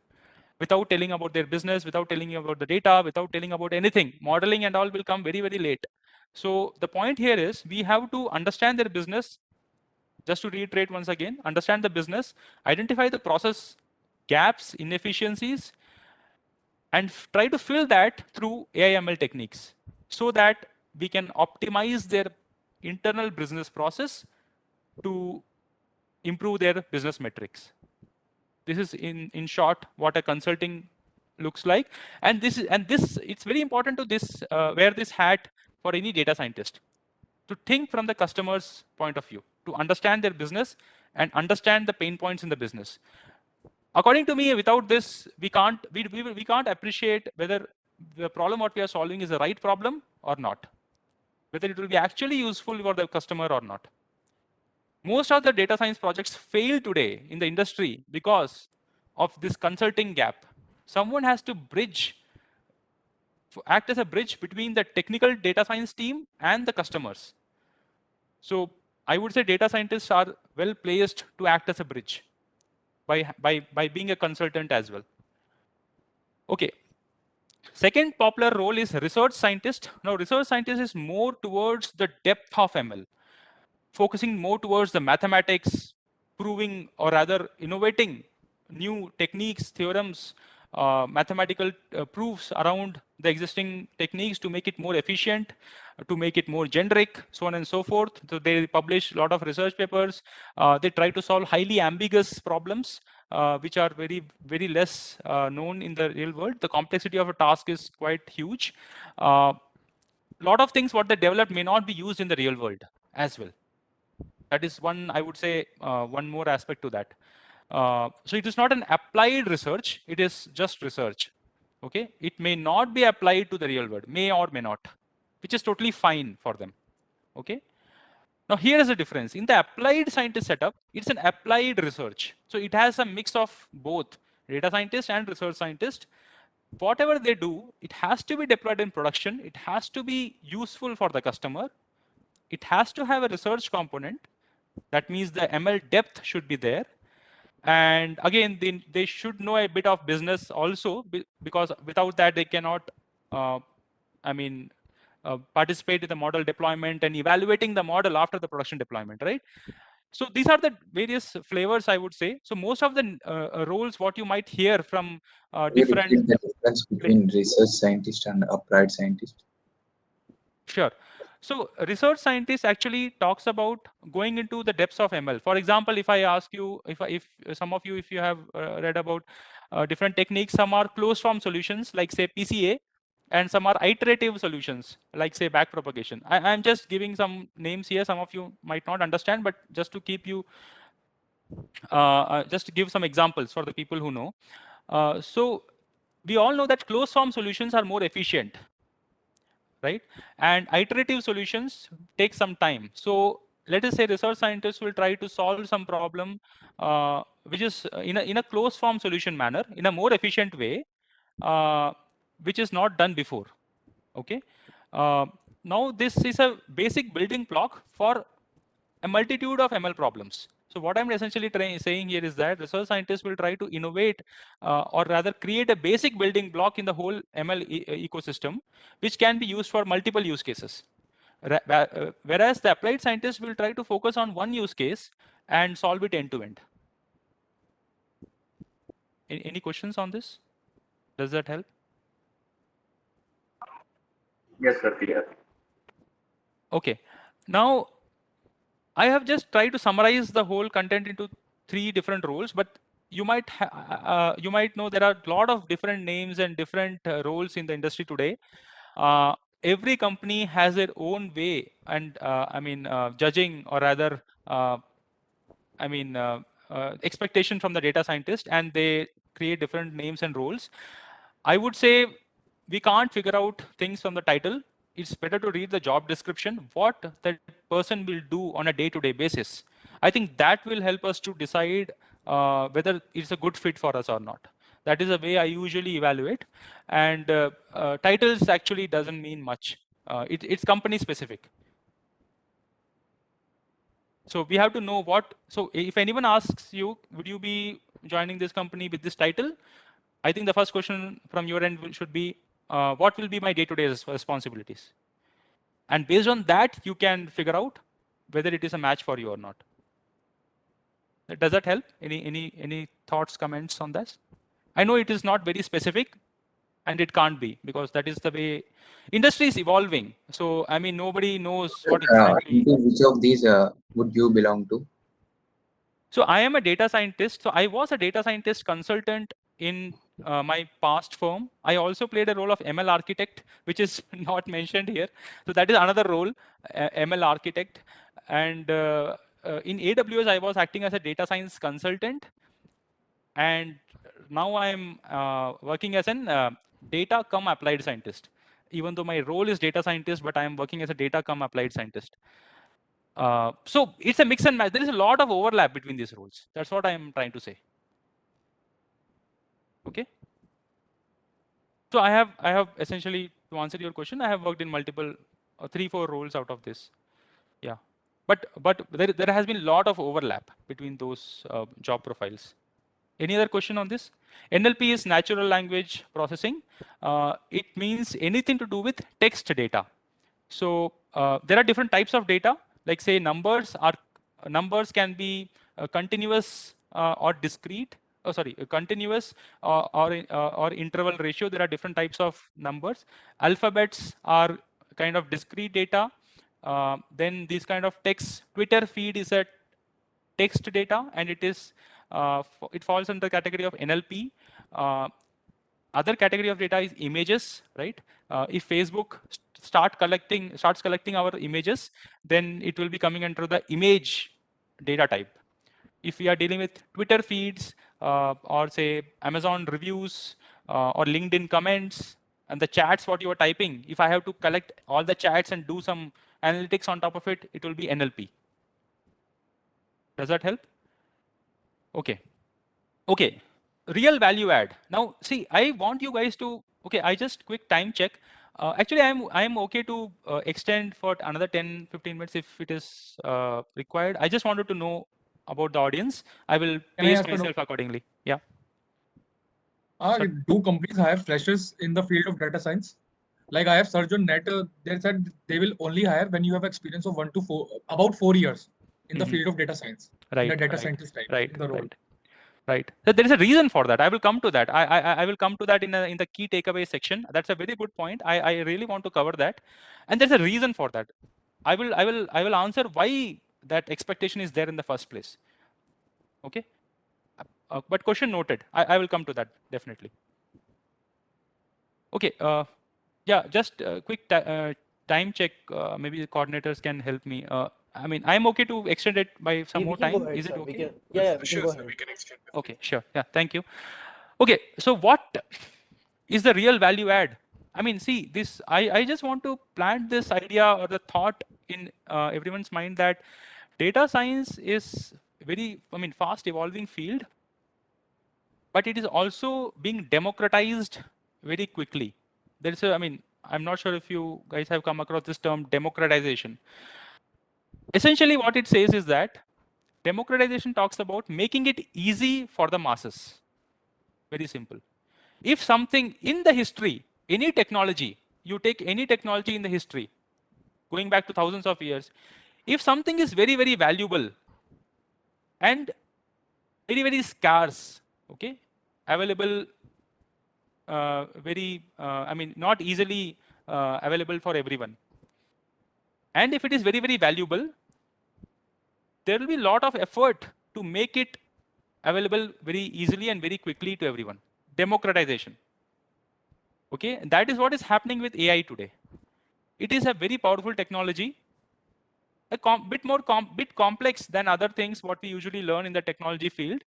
Without telling about their business, without telling you about the data, without telling about anything. Modeling and all will come very, very late. So the point here is we have to understand their business. Just to reiterate once again, understand the business, identify the process gaps, inefficiencies, and try to fill that through AI/ML techniques so that we can optimize their internal business process to improve their business metrics. This is in short what a consulting looks like, and this it's very important to this wear this hat for any data scientist, to think from the customer's point of view, to understand their business and understand the pain points in the business. According to me, without this, we can't appreciate whether the problem what we are solving is the right problem or not, whether it will be actually useful for the customer or not. Most of the data science projects fail today in the industry because of this consulting gap. Someone has to act as a bridge between the technical data science team and the customers. So I would say data scientists are well placed to act as a bridge by being a consultant as well. Okay. Second popular role is research scientist. Now, research scientist is more towards the depth of ML, focusing more towards the mathematics, proving or rather innovating new techniques, theorems, mathematical proofs around the existing techniques to make it more efficient, to make it more generic, so on and so forth. So they publish a lot of research papers. They try to solve highly ambiguous problems, which are very, very less known in the real world. The complexity of a task is quite huge. A lot of things what they develop may not be used in the real world as well. That is one, I would say, one more aspect to that. So it is not an applied research, it is just research. Okay, it may not be applied to the real world, may or may not, which is totally fine for them. Okay. Now here is the difference. In the applied scientist setup, it's an applied research. So it has a mix of both data scientist and research scientist. Whatever they do, it has to be deployed in production. It has to be useful for the customer. It has to have a research component. That means the ML depth should be there. And again, they should know a bit of business also, because without that, they cannot, participate in the model deployment and evaluating the model after the production deployment, right? So these are the various flavors, I would say. So most of the roles, what you might hear from You different. repeat the difference between research scientist and applied scientist? Sure. So research scientist actually talks about going into the depths of ML. For example, if I ask you, if some of you, if you have read about different techniques, some are closed form solutions like say PCA, and some are iterative solutions like say backpropagation. I'm just giving some names here. Some of you might not understand, but just to keep you, just to give some examples for the people who know. So we all know that closed form solutions are more efficient, right? And iterative solutions take some time. So let us say research scientists will try to solve some problem, which is in a closed form solution manner, in a more efficient way, which is not done before. Okay. Now this is a basic building block for a multitude of ML problems. So what I'm essentially saying here is that research scientists will try to innovate or rather create a basic building block in the whole ML ecosystem, which can be used for multiple use cases. Whereas the applied scientists will try to focus on one use case and solve it end to end. Any questions on this? Does that help? Yes, sir. Clear. Okay. Now, I have just tried to summarize the whole content into 3 different roles, but you might know there are a lot of different names and different roles in the industry today. Every company has their own way and judging or rather expectation from the data scientist, and they create different names and roles. I would say we can't figure out things from the title. It's better to read the job description, what that person will do on a day-to-day basis. I think that will help us to decide whether it's a good fit for us or not. That is the way I usually evaluate. And titles actually doesn't mean much. It's company specific. So we have to know what, so if anyone asks you, would you be joining this company with this title? I think the first question from your end should be, what will be my day-to-day responsibilities? And based on that, you can figure out whether it is a match for you or not. Does that help? Any thoughts, comments on this? I know it is not very specific, and it can't be, because that is the way industry is evolving. So I mean, nobody knows what exactly. Into which of these would you belong to? So I am a data scientist. So I was a data scientist consultant in my past firm. I also played a role of ML architect, which is not mentioned here. So that is another role, ML architect. And in AWS, I was acting as a data science consultant. And now I'm working as an data cum applied scientist. Even though my role is data scientist, but I'm working as a data cum applied scientist. So it's a mix and match. There is a lot of overlap between these roles. That's what I'm trying to say. Okay. So I have essentially, to answer your question, I have worked in multiple 3-4 roles out of this. Yeah, but there has been a lot of overlap between those job profiles. Any other question on this? NLP is natural language processing. It means anything to do with text data. So there are different types of data. Like say numbers can be continuous or discrete. Oh, sorry, continuous or interval ratio. There are different types of numbers. Alphabets are kind of discrete data. Then these kind of text. Twitter feed is a text data, and it falls under the category of NLP. Other category of data is images, right? If Facebook starts collecting our images, then it will be coming under the image data type. If we are dealing with Twitter feeds or say Amazon reviews or LinkedIn comments and the chats what you are typing, if I have to collect all the chats and do some analytics on top of it, it will be NLP. Does that help? Okay. Okay. Real value add. Now, see, I want you guys to, okay, I just quick time check. Actually, I'm okay to extend for another 10, 15 minutes if it is required. I just wanted to know about the audience. I will pace myself accordingly. Yeah. Do companies hire freshers in the field of data science? Like I have searched on net, they said they will only hire when you have experience of about 4 years in the field of data science. Right. The data scientist type Right. in the role. Right. So there is a reason for that. I will come to that. I will come to that in the key takeaway section. That's a very good point. I really want to cover that, and there's a reason for that. I will answer why that expectation is there in the first place. Okay. But question noted. I will come to that definitely. Okay. Yeah. Just a quick time check. Maybe the coordinators can help me. I mean, I'm okay to extend it by some more time. Is it okay? Yeah, we can go ahead. We can extend. Okay, sure. Yeah, thank you. Okay, so what is the real value add? I mean, see, this. I just want to plant this idea or the thought in everyone's mind that data science is very, fast evolving field, but it is also being democratized very quickly. There's a, I'm not sure if you guys have come across this term democratization. Essentially, what it says is that Democratization talks about making it easy for the masses. Very simple. If something in the history, any technology, you take any technology in the history, going back to thousands of years, if something is very, very valuable and very, very scarce, okay, available, I mean, not easily available for everyone. And if it is very, very valuable, there will be a lot of effort to make it available very easily and very quickly to everyone. Democratization. Okay, that is what is happening with AI today. It is a very powerful technology, a bit complex than other things what we usually learn in the technology field.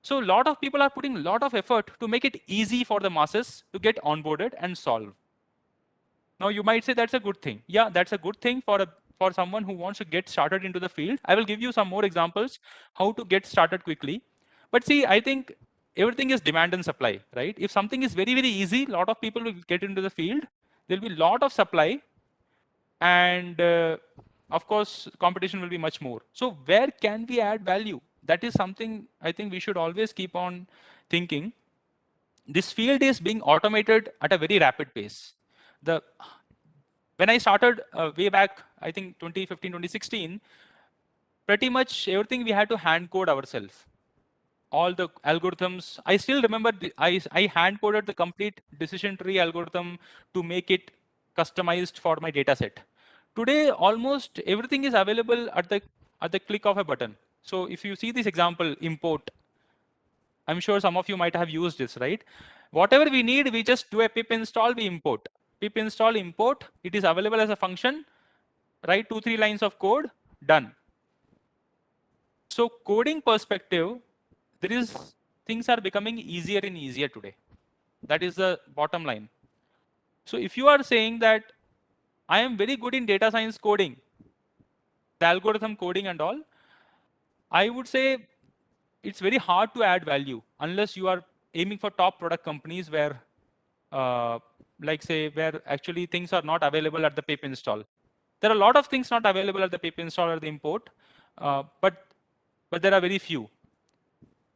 So a lot of people are putting a lot of effort to make it easy for the masses to get onboarded and solve. Now you might say that's a good thing. Yeah, that's a good thing for someone who wants to get started into the field. I will give you some more examples how to get started quickly. But see, I think everything is demand and supply, right? If something is very, very easy, a lot of people will get into the field. There'll be a lot of supply, and of course, competition will be much more. So where can we add value? That is something I think we should always keep on thinking. This field is being automated at a very rapid pace. When I started way back, I think 2015, 2016, pretty much everything we had to hand code ourselves. All the algorithms, I still remember I hand coded the complete decision tree algorithm to make it customized for my data set. Today, almost everything is available at the click of a button. So if you see this example, import, I'm sure some of you might have used this, right? Whatever we need, we just do a pip install, we import. Pip install, import, it is available as a function, write 2-3 lines of code, done. So coding perspective, things are becoming easier and easier today. That is the bottom line. So if you are saying that I am very good in data science coding, the algorithm coding and all, I would say it's very hard to add value unless you are aiming for top product companies where, like say, where actually things are not available at the pip install. There are a lot of things not available at the pip install or the import, but there are very few.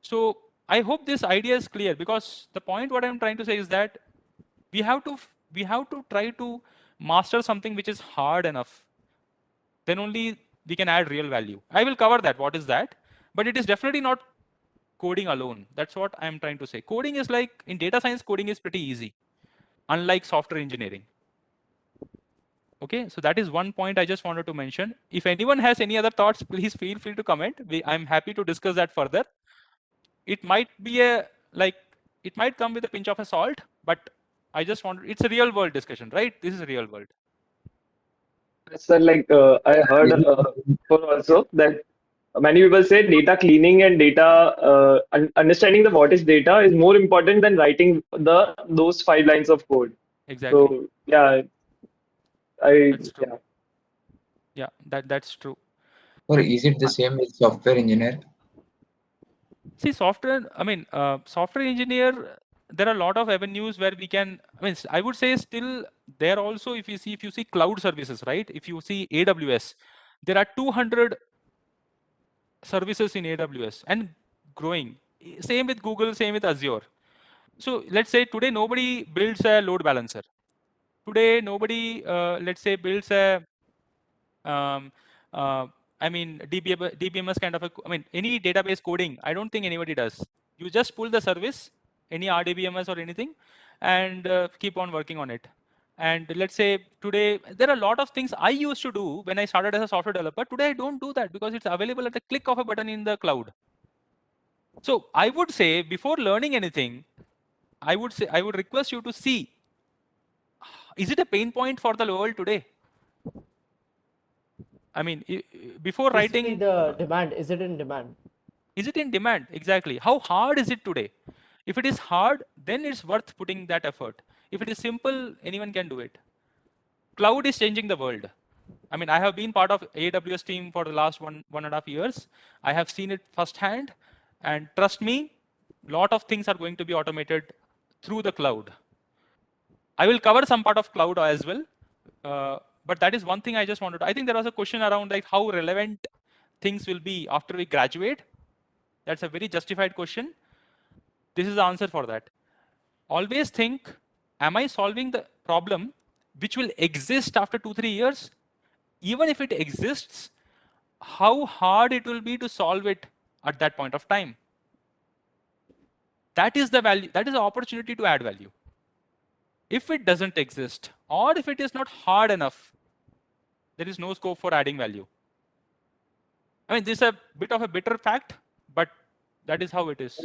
So I hope this idea is clear, because the point what I'm trying to say is that we have to try to master something which is hard enough. Then only we can add real value. I will cover that. What is that? But it is definitely not coding alone. That's what I'm trying to say. Coding is like, in data science, coding is pretty easy, unlike software engineering. Okay, so that is one point I just wanted to mention. If anyone has any other thoughts, please feel free to comment. I'm happy to discuss that further. It might be it might come with a pinch of a salt, but I just want, it's a real world discussion, right? This is a real world. Sir, like I heard before also that many people say data cleaning and data understanding the what is data is more important than writing those 5 lines of code. Exactly. So yeah, That's true. yeah. Yeah, that's true. Or is it the same with software engineer? See, software engineer, there are a lot of avenues where we can, I would say still there also, if you see cloud services, right? If you see AWS, there are 200 services in AWS and growing. Same with Google, same with Azure. So let's say today nobody builds a load balancer. Today nobody, let's say, builds a um, DBMS kind of any database coding. I don't think anybody does. You just pull the service, any RDBMS or anything, and keep on working on it. And let's say today, there are a lot of things I used to do when I started as a software developer. Today, I don't do that because it's available at the click of a button in the cloud. So I would say, before learning anything, I would request you to see, is it a pain point for the world today? Before Basically, writing, the demand, is it in demand? is it in demand? Exactly. How hard is it today? If it is hard, then it's worth putting that effort. If it is simple, anyone can do it. Cloud is changing the world. I have been part of AWS team for the last one and a half years. I have seen it firsthand, and trust me, lot of things are going to be automated through the cloud. I will cover some part of cloud as well, but that is one thing I just wanted to. I think there was a question around like how relevant things will be after we graduate? That's a very justified question. This is the answer for that. Always think, am I solving the problem which will exist after 2-3 years? Even if it exists, how hard it will be to solve it at that point of time? That is the value, that is the opportunity to add value. If it doesn't exist, or if it is not hard enough, there is no scope for adding value. I mean, this is a bit of a bitter fact, but that is how it is.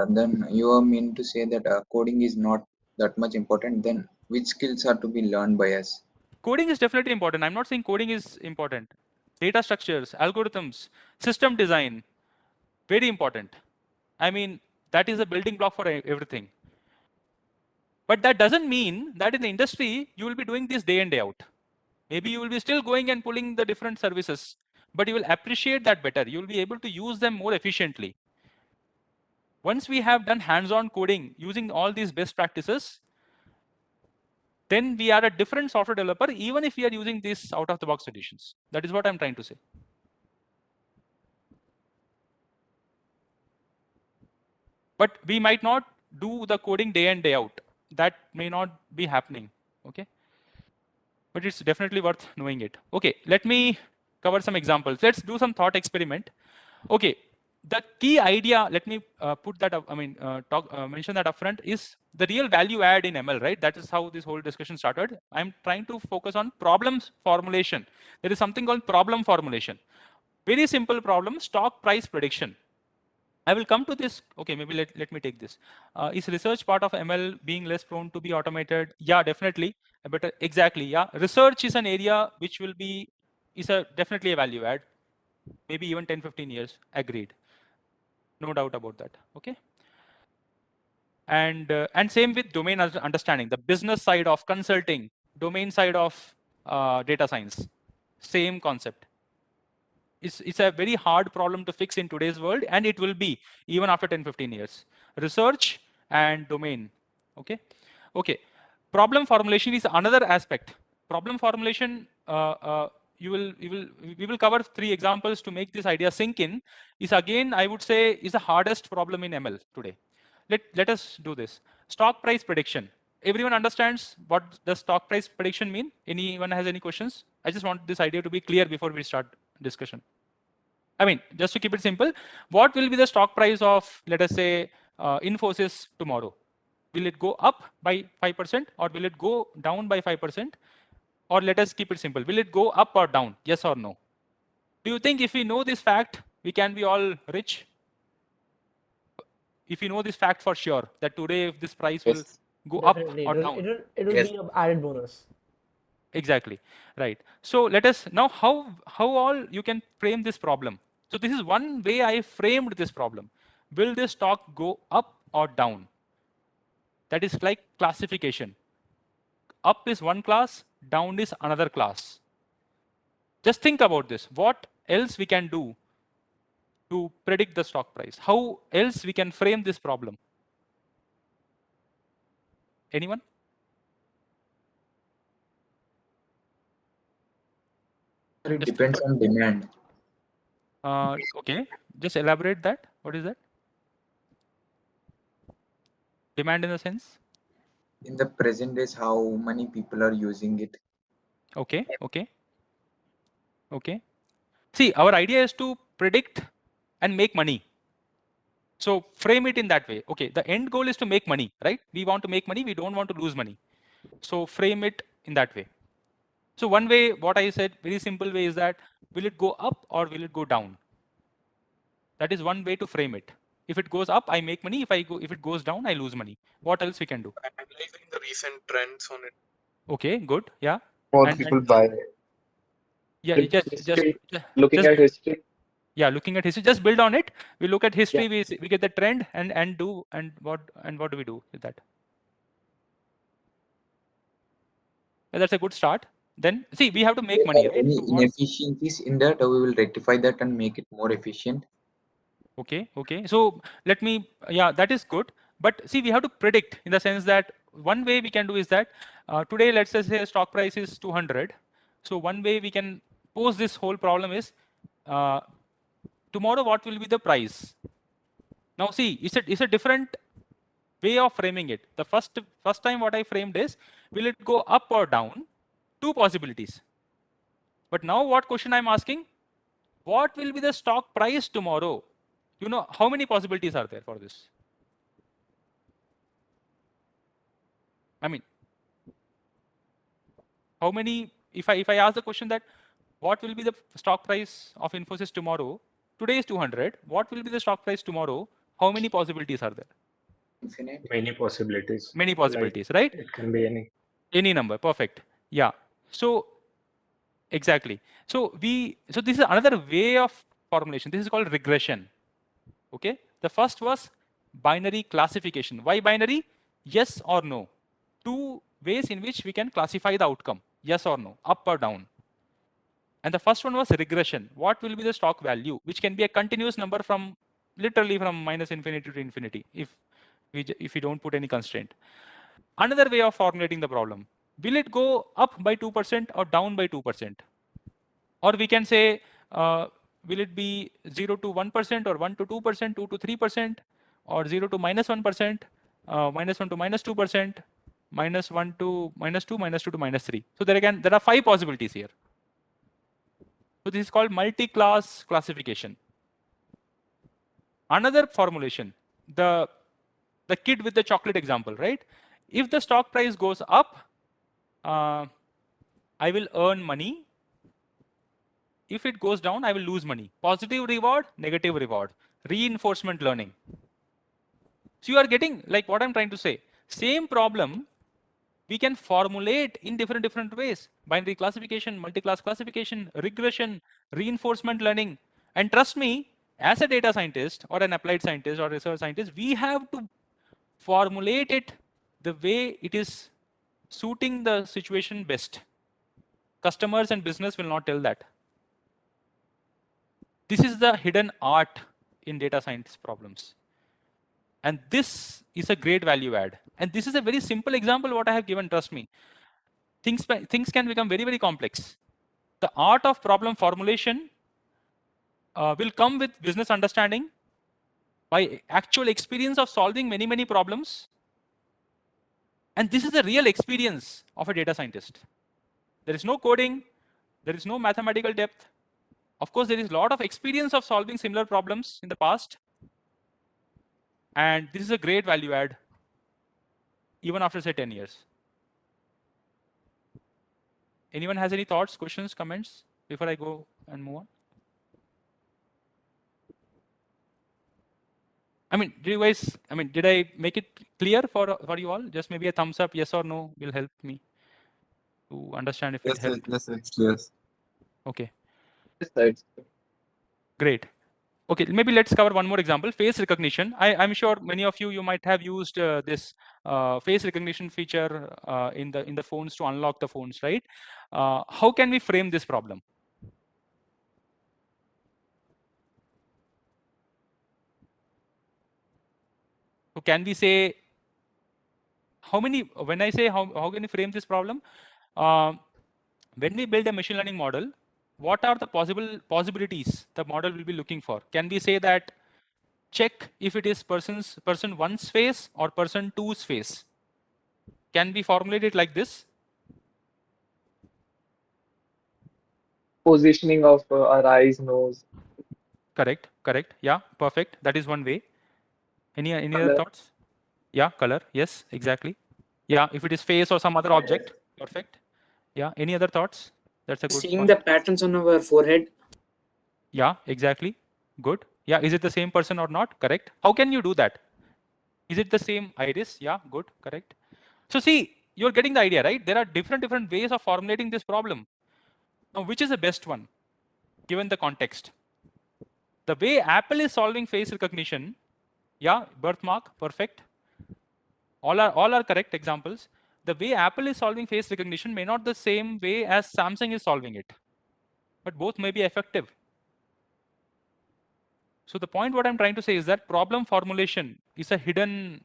Then you mean to say that coding is not that much important. Then which skills are to be learned by us? Coding is definitely important. I'm not saying coding is important. Data structures, algorithms, system design, very important. I mean, that is a building block for everything. But that doesn't mean that in the industry, you will be doing this day in, day out. Maybe you will be still going and pulling the different services, but you will appreciate that better. You will be able to use them more efficiently. Once we have done hands-on coding using all these best practices, then we are a different software developer, even if we are using these out-of-the-box solutions. That is what I'm trying to say. But we might not do the coding day in, day out. That may not be happening, okay? But it's definitely worth knowing it. Okay, let me cover some examples. Let's do some thought experiment. Okay, the key idea, let me put that up, mention that upfront, is the real value add in ML, right? That is how this whole discussion started. I'm trying to focus on problems formulation. There is something called problem formulation. Very simple problem, stock price prediction. I will come to this. Okay, maybe let me take this. Is research part of ML being less prone to be automated? Yeah, definitely. But exactly, yeah. Research is an area which will be, definitely a value add. Maybe even 10, 15 years, agreed. No doubt about that, okay? And same with domain understanding, the business side of consulting, domain side of data science, same concept. It's a very hard problem to fix in today's world, and it will be even after 10, 15 years. Research and domain, okay? Okay, problem formulation is another aspect. Problem formulation, we will cover 3 examples to make this idea sink in, is again, I would say, is the hardest problem in ML today. Let us do this. Stock price prediction. Everyone understands what does stock price prediction mean? Anyone has any questions? I just want this idea to be clear before we start discussion. I mean, just to keep it simple, what will be the stock price of, let us say, Infosys tomorrow? Will it go up by 5% or will it go down by 5%? Or let us keep it simple. Will it go up or down? Yes or no? Do you think if we know this fact, we can be all rich? If you know this fact for sure, that today if this price will go Definitely. up or down. It will Yes. be an added bonus. Exactly, right. So let us now, how all you can frame this problem. So this is one way I framed this problem. Will this stock go up or down? That is like classification. Up is one class, down is another class. Just think about this. What else we can do to predict the stock price? How else we can frame this problem? Anyone? It Just depends on demand. okay, just elaborate that. What is that? Demand in the sense? In the present days, how many people are using it? Okay, okay, okay. See, our idea is to predict and make money. So frame it in that way. Okay, the end goal is to make money, right? We want to make money, we don't want to lose money. So frame it in that way. So one way, what I said, very simple way is that, will it go up or will it go down? That is one way to frame it. If it goes up, I make money. If it goes down, I lose money. What else we can do? Analyzing the recent trends on it. Okay, good, yeah. More And- people and- buy. Yeah, History, looking at history. yeah, looking at history, just build on it. We look at history, we get the trend and what do we do with that? Well, that's a good start. Then see, we have to make money, right? Any So what, inefficiencies in that, we will rectify that and make it more efficient. okay, okay. So let me, yeah, that is good. But see, we have to predict in the sense that one way we can do is that today, let's just say stock price is 200. So one way we can pose this whole problem is, tomorrow what will be the price? Now see, it's a different way of framing it. The first time what I framed is, will it go up or down? Two possibilities. But now what question I'm asking? What will be the stock price tomorrow? You know, how many possibilities are there for this? I mean, how many, if I ask the question that, what will be the stock price of Infosys tomorrow? Today is 200. What will be the stock price tomorrow? How many possibilities are there? Infinite. Many possibilities. Many possibilities, right? It can be Any number, perfect. Yeah. So exactly. So this is another way of formulation. This is called regression. Okay. The first was binary classification. Why binary? Yes or no. Two ways in which we can classify the outcome. Yes or no, up or down. And the first one was regression. What will be the stock value, which can be a continuous number from literally from minus infinity to infinity if we don't put any constraint. Another way of formulating the problem. Will it go up by 2% or down by 2%? Or we can say, will it be 0 to 1% or 1 to 2%, 2 to 3%, or 0 to -1%, -1 to -2%, -1 to -2, -2 to -3. So there are 5 possibilities here. So this is called multi-class classification. Another formulation, the kid with the chocolate example, right? If the stock price goes up, I will earn money. If it goes down, I will lose money. Positive reward, negative reward. Reinforcement learning. So you are getting, like what I'm trying to say, same problem we can formulate in different ways. Binary classification, multi-class classification, regression, reinforcement learning. And trust me, as a data scientist or an applied scientist or research scientist, we have to formulate it the way it is suiting the situation best. Customers and business will not tell that. This is the hidden art in data science problems. And this is a great value add. And this is a very simple example what I have given, trust me. Things can become very complex. The art of problem formulation will come with business understanding, by actual experience of solving many problems. And this is the real experience of a data scientist. There is no coding, there is no mathematical depth. Of course, there is a lot of experience of solving similar problems in the past. And this is a great value add, even after say 10 years. Anyone has any thoughts, questions, comments before I go and move on? I mean, did I make it clear for you all? Just maybe a thumbs up, yes or no will help me to understand if it helped. Yes, it's clear. Okay, any. great. Okay, maybe let's cover one more example, face recognition. I'm sure many of you might have used this face recognition feature in the phones to unlock the phones, right? How can we frame this problem? So can we say, when I say how can we frame this problem? When we build a machine learning model, what are the possibilities the model will be looking for? Can we say that check if it is person one's face or person two's face? Can we formulate it like this? Positioning of our eyes, nose. Correct. Yeah, perfect. That is one way. Any other Color. thoughts? Yeah, color. Yes, exactly. Yeah, if it is face or some other object. Perfect. Yeah, any other thoughts? That's a good Seeing point. the patterns on our forehead. Yeah, exactly. Good. Yeah, is it the same person or not? Correct. How can you do that? Is it the same iris? Yeah, good. Correct. So see, you're getting the idea, right? There are different ways of formulating this problem. Now, which is the best one, given the context? The way Apple is solving face recognition, yeah, birthmark, perfect. All are correct examples. The way Apple is solving face recognition may not the same way as Samsung is solving it, but both may be effective. So the point what I'm trying to say is that problem formulation is a hidden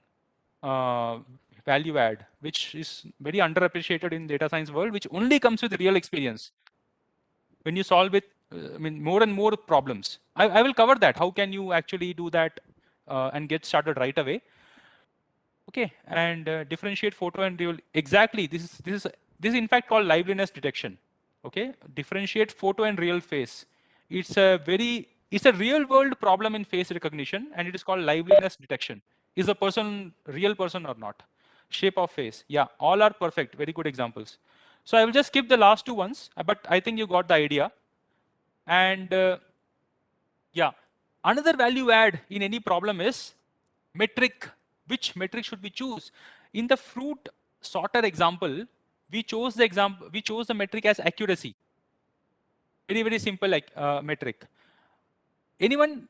value add, which is very underappreciated in data science world, which only comes with real experience. When you solve with I mean, more and more problems. I will cover that. How can you actually do that and get started right away? Okay, and differentiate photo and real. Exactly. This is in fact called liveliness detection. Okay, differentiate photo and real face. It's a real world problem in face recognition, and it is called liveliness detection. Is a person real person or not? Shape of face. Yeah, all are perfect. Very good examples. So I will just skip the last two ones, but I think you got the idea. And yeah, another value add in any problem is metric. Which metric should we choose? In the fruit sorter example, we chose the metric as accuracy. Very, very simple like metric. Anyone,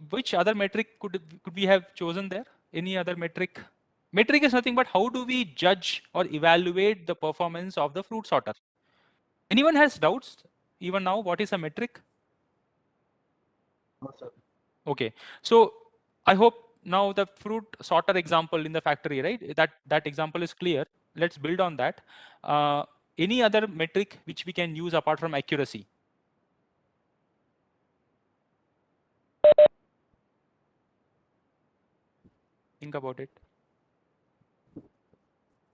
which other metric could we have chosen there? Any other metric? Metric is nothing but how do we judge or evaluate the performance of the fruit sorter? Anyone has doubts even now? What is a metric? Okay, so I hope now the fruit sorter example in the factory, right? That example is clear. Let's build on that. Any other metric which we can use apart from accuracy? Think about it.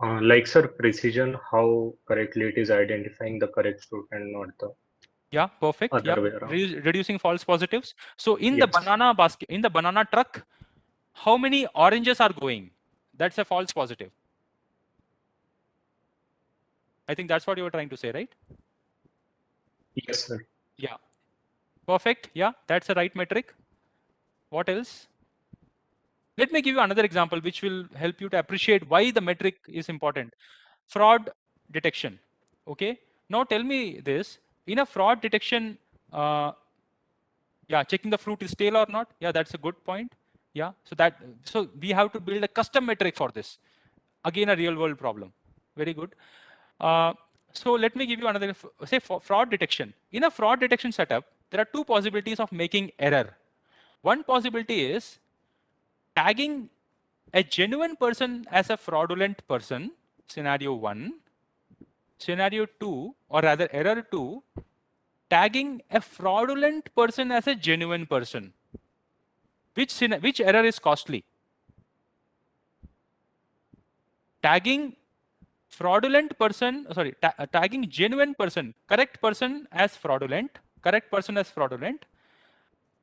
Like, sir, precision, how correctly it is identifying the correct fruit and not the Yeah, perfect. other Yeah, way around. reducing false positives. So in the Yes. banana basket, in the banana truck, how many oranges are going? That's a false positive. I think that's what you were trying to say, right? Yes, sir. Yeah, perfect. Yeah, that's the right metric. What else? Let me give you another example which will help you to appreciate why the metric is important. Fraud detection. Okay. Now tell me this. In a fraud detection, yeah, checking the fruit is stale or not. Yeah, that's a good point. Yeah. So we have to build a custom metric for this. Again, a real world problem. Very good. So let me give you another, say for fraud detection. In a fraud detection setup, there are two possibilities of making error. One possibility is tagging a genuine person as a fraudulent person, scenario 1. Scenario 2, or rather error 2, tagging a fraudulent person as a genuine person. Which error is costly? Tagging fraudulent person, tagging genuine person, correct person as fraudulent,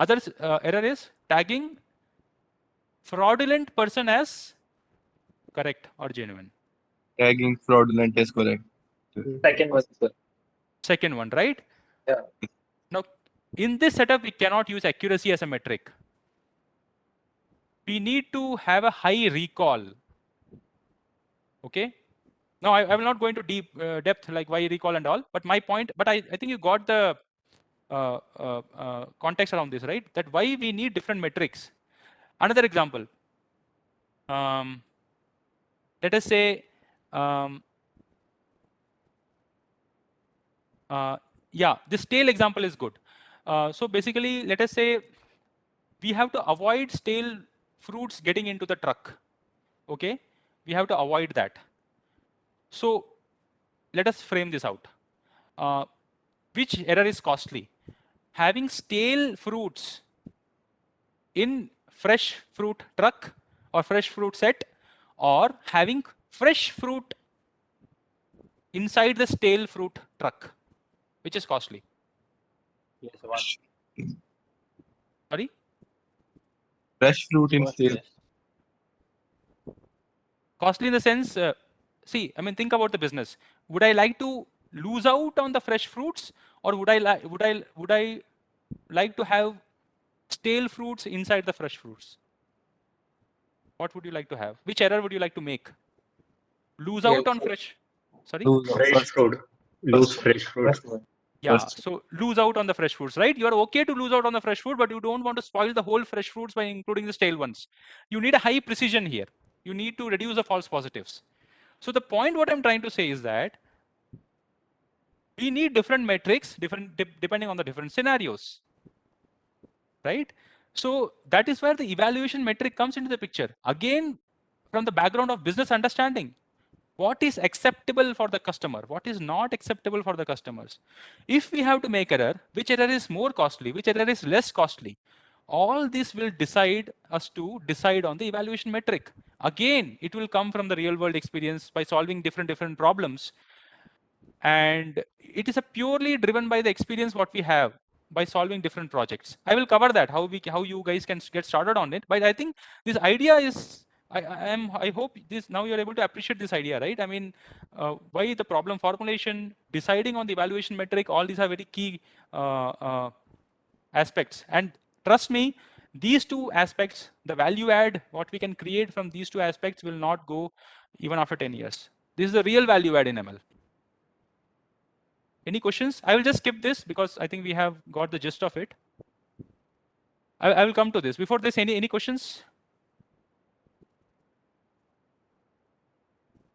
Other error is tagging fraudulent person as correct or genuine. Tagging fraudulent is correct. Second one, sir. Second one, right? Yeah. Now, in this setup, we cannot use accuracy as a metric. We need to have a high recall. Okay. Now, I will not go into deep depth like why recall and all, but my point, but I think you got the context around this, right? That why we need different metrics. Another example. Let us say, yeah, this stale example is good. So basically, let us say we have to avoid stale fruits getting into the truck. Okay, we have to avoid that. So let us frame this out. Which error is costly? Having stale fruits in fresh fruit truck or fresh fruit set, or having fresh fruit inside the stale fruit truck, which is costly? Yes, one. Sorry? Fresh fruit in stale. Costly in the sense, see, I mean, think about the business. Would I like to lose out on the fresh fruits, or would I like to have stale fruits inside the fresh fruits? What would you like to have? Which error would you like to make? Lose out on fresh? Sorry? Fresh fruit. Lose fresh fruit. Yeah, so lose out on the fresh fruits, right? You are okay to lose out on the fresh fruit, but you don't want to spoil the whole fresh fruits by including the stale ones. You need a high precision here. You need to reduce the false positives. So the point what I'm trying to say is that we need different metrics, depending on the different scenarios, right? So that is where the evaluation metric comes into the picture. Again, from the background of business understanding. What is acceptable for the customer? What is not acceptable for the customers? If we have to make error, which error is more costly, which error is less costly? All this will decide us to decide on the evaluation metric. Again, it will come from the real world experience by solving different problems. And it is a purely driven by the experience what we have by solving different projects. I will cover that, how you guys can get started on it. But I think this idea is, I hope this now you're able to appreciate this idea, right? I mean, why the problem formulation, deciding on the evaluation metric, all these are very key aspects. And trust me, these two aspects, the value add, what we can create from these two aspects will not go even after 10 years. This is the real value add in ML. Any questions? I will just skip this because I think we have got the gist of it. I will come to this. Before this, any questions?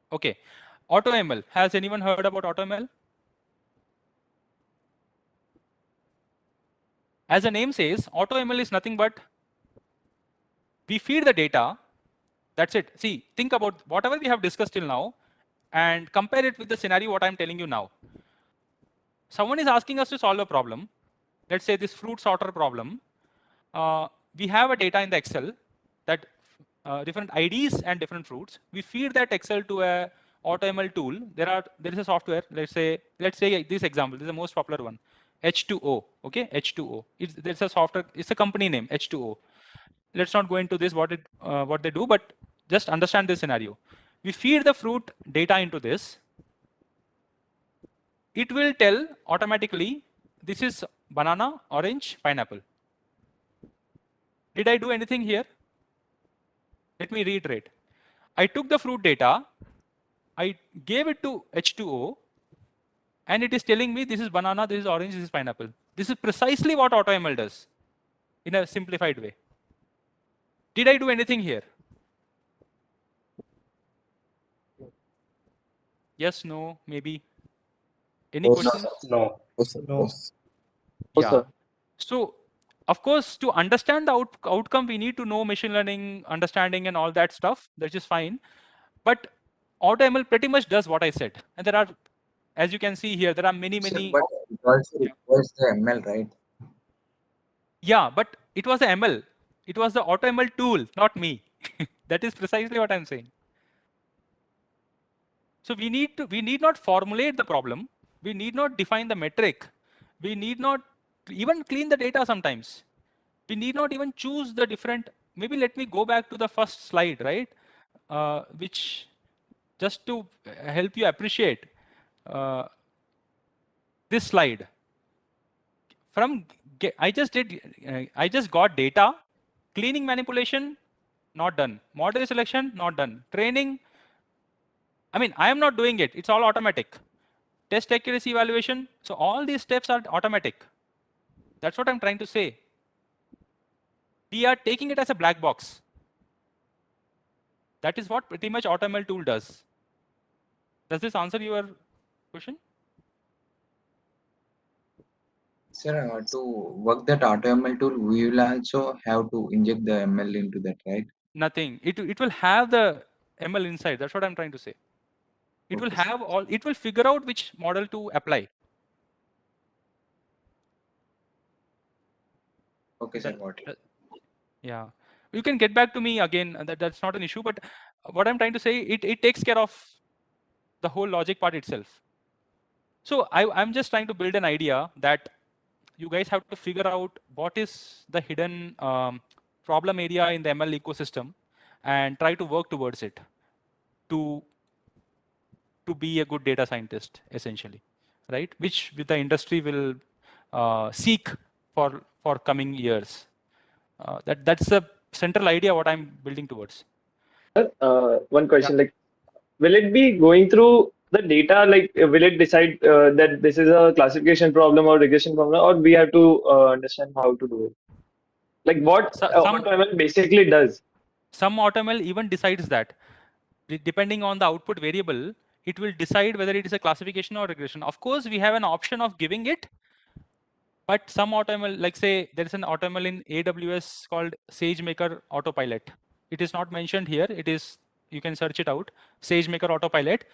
Okay. AutoML. Has anyone heard about AutoML? As the name says, AutoML is nothing but we feed the data. That's it. See, think about whatever we have discussed till now and compare it with the scenario what I'm telling you now. Someone is asking us to solve a problem. Let's say this fruit sorter problem. We have a data in the Excel that different IDs and different fruits. We feed that Excel to a AutoML tool. There is a software. Let's say this example. This is the most popular one. H2O. Okay, H2O. There's a software. It's a company name. H2O. Let's not go into this what they do, but just understand this scenario. We feed the fruit data into this. It will tell automatically this is banana, orange, pineapple. Did I do anything here? Let me reiterate. I took the fruit data, I gave it to H2O, and it is telling me this is banana, this is orange, this is pineapple. This is precisely what AutoML does in a simplified way. Did I do anything here? Yes, no, maybe. Any questions? No. No. Yeah. So, of course, to understand the outcome, we need to know machine learning, understanding, and all that stuff. That is fine. But AutoML pretty much does what I said. And there are, as you can see here, there are many. But it also requires the ML, right? Yeah, but it was the ML. It was the AutoML tool, not me. That is precisely what I'm saying. So we need not formulate the problem. We need not define the metric. We need not even clean the data sometimes. We need not even choose the different. Maybe let me go back to the first slide, right? Which just to help you appreciate this slide. I just got data, cleaning manipulation, not done. Model selection, not done. Training, I mean, I am not doing it. It's all automatic. Test accuracy evaluation. So all these steps are automatic. That's what I'm trying to say. We are taking it as a black box. That is what pretty much AutoML tool does. Does this answer your question? Sir, to work that AutoML tool, we will also have to inject the ML into that, right? Nothing. It will have the ML inside. That's what I'm trying to say. It will Okay, sir. have all. It will figure out which model to apply. Okay, sir. Got it. Yeah, you can get back to me again. That's not an issue. But what I'm trying to say, it takes care of the whole logic part itself. So I'm just trying to build an idea that you guys have to figure out what is the hidden problem area in the ML ecosystem and try to work towards it to be a good data scientist, essentially, right? Which the industry will seek for coming years. That's the central idea what I'm building towards. One question, like, will it be going through the data? Like, will it decide that this is a classification problem or regression problem, or we have to understand how to do it? Like, what Some AutoML basically does? AutoML even decides that. Depending on the output variable, it will decide whether it is a classification or regression. Of course, we have an option of giving it, but some AutoML, like say there is an AutoML in AWS called SageMaker Autopilot. It is not mentioned here. It is you can search it out, SageMaker Autopilot.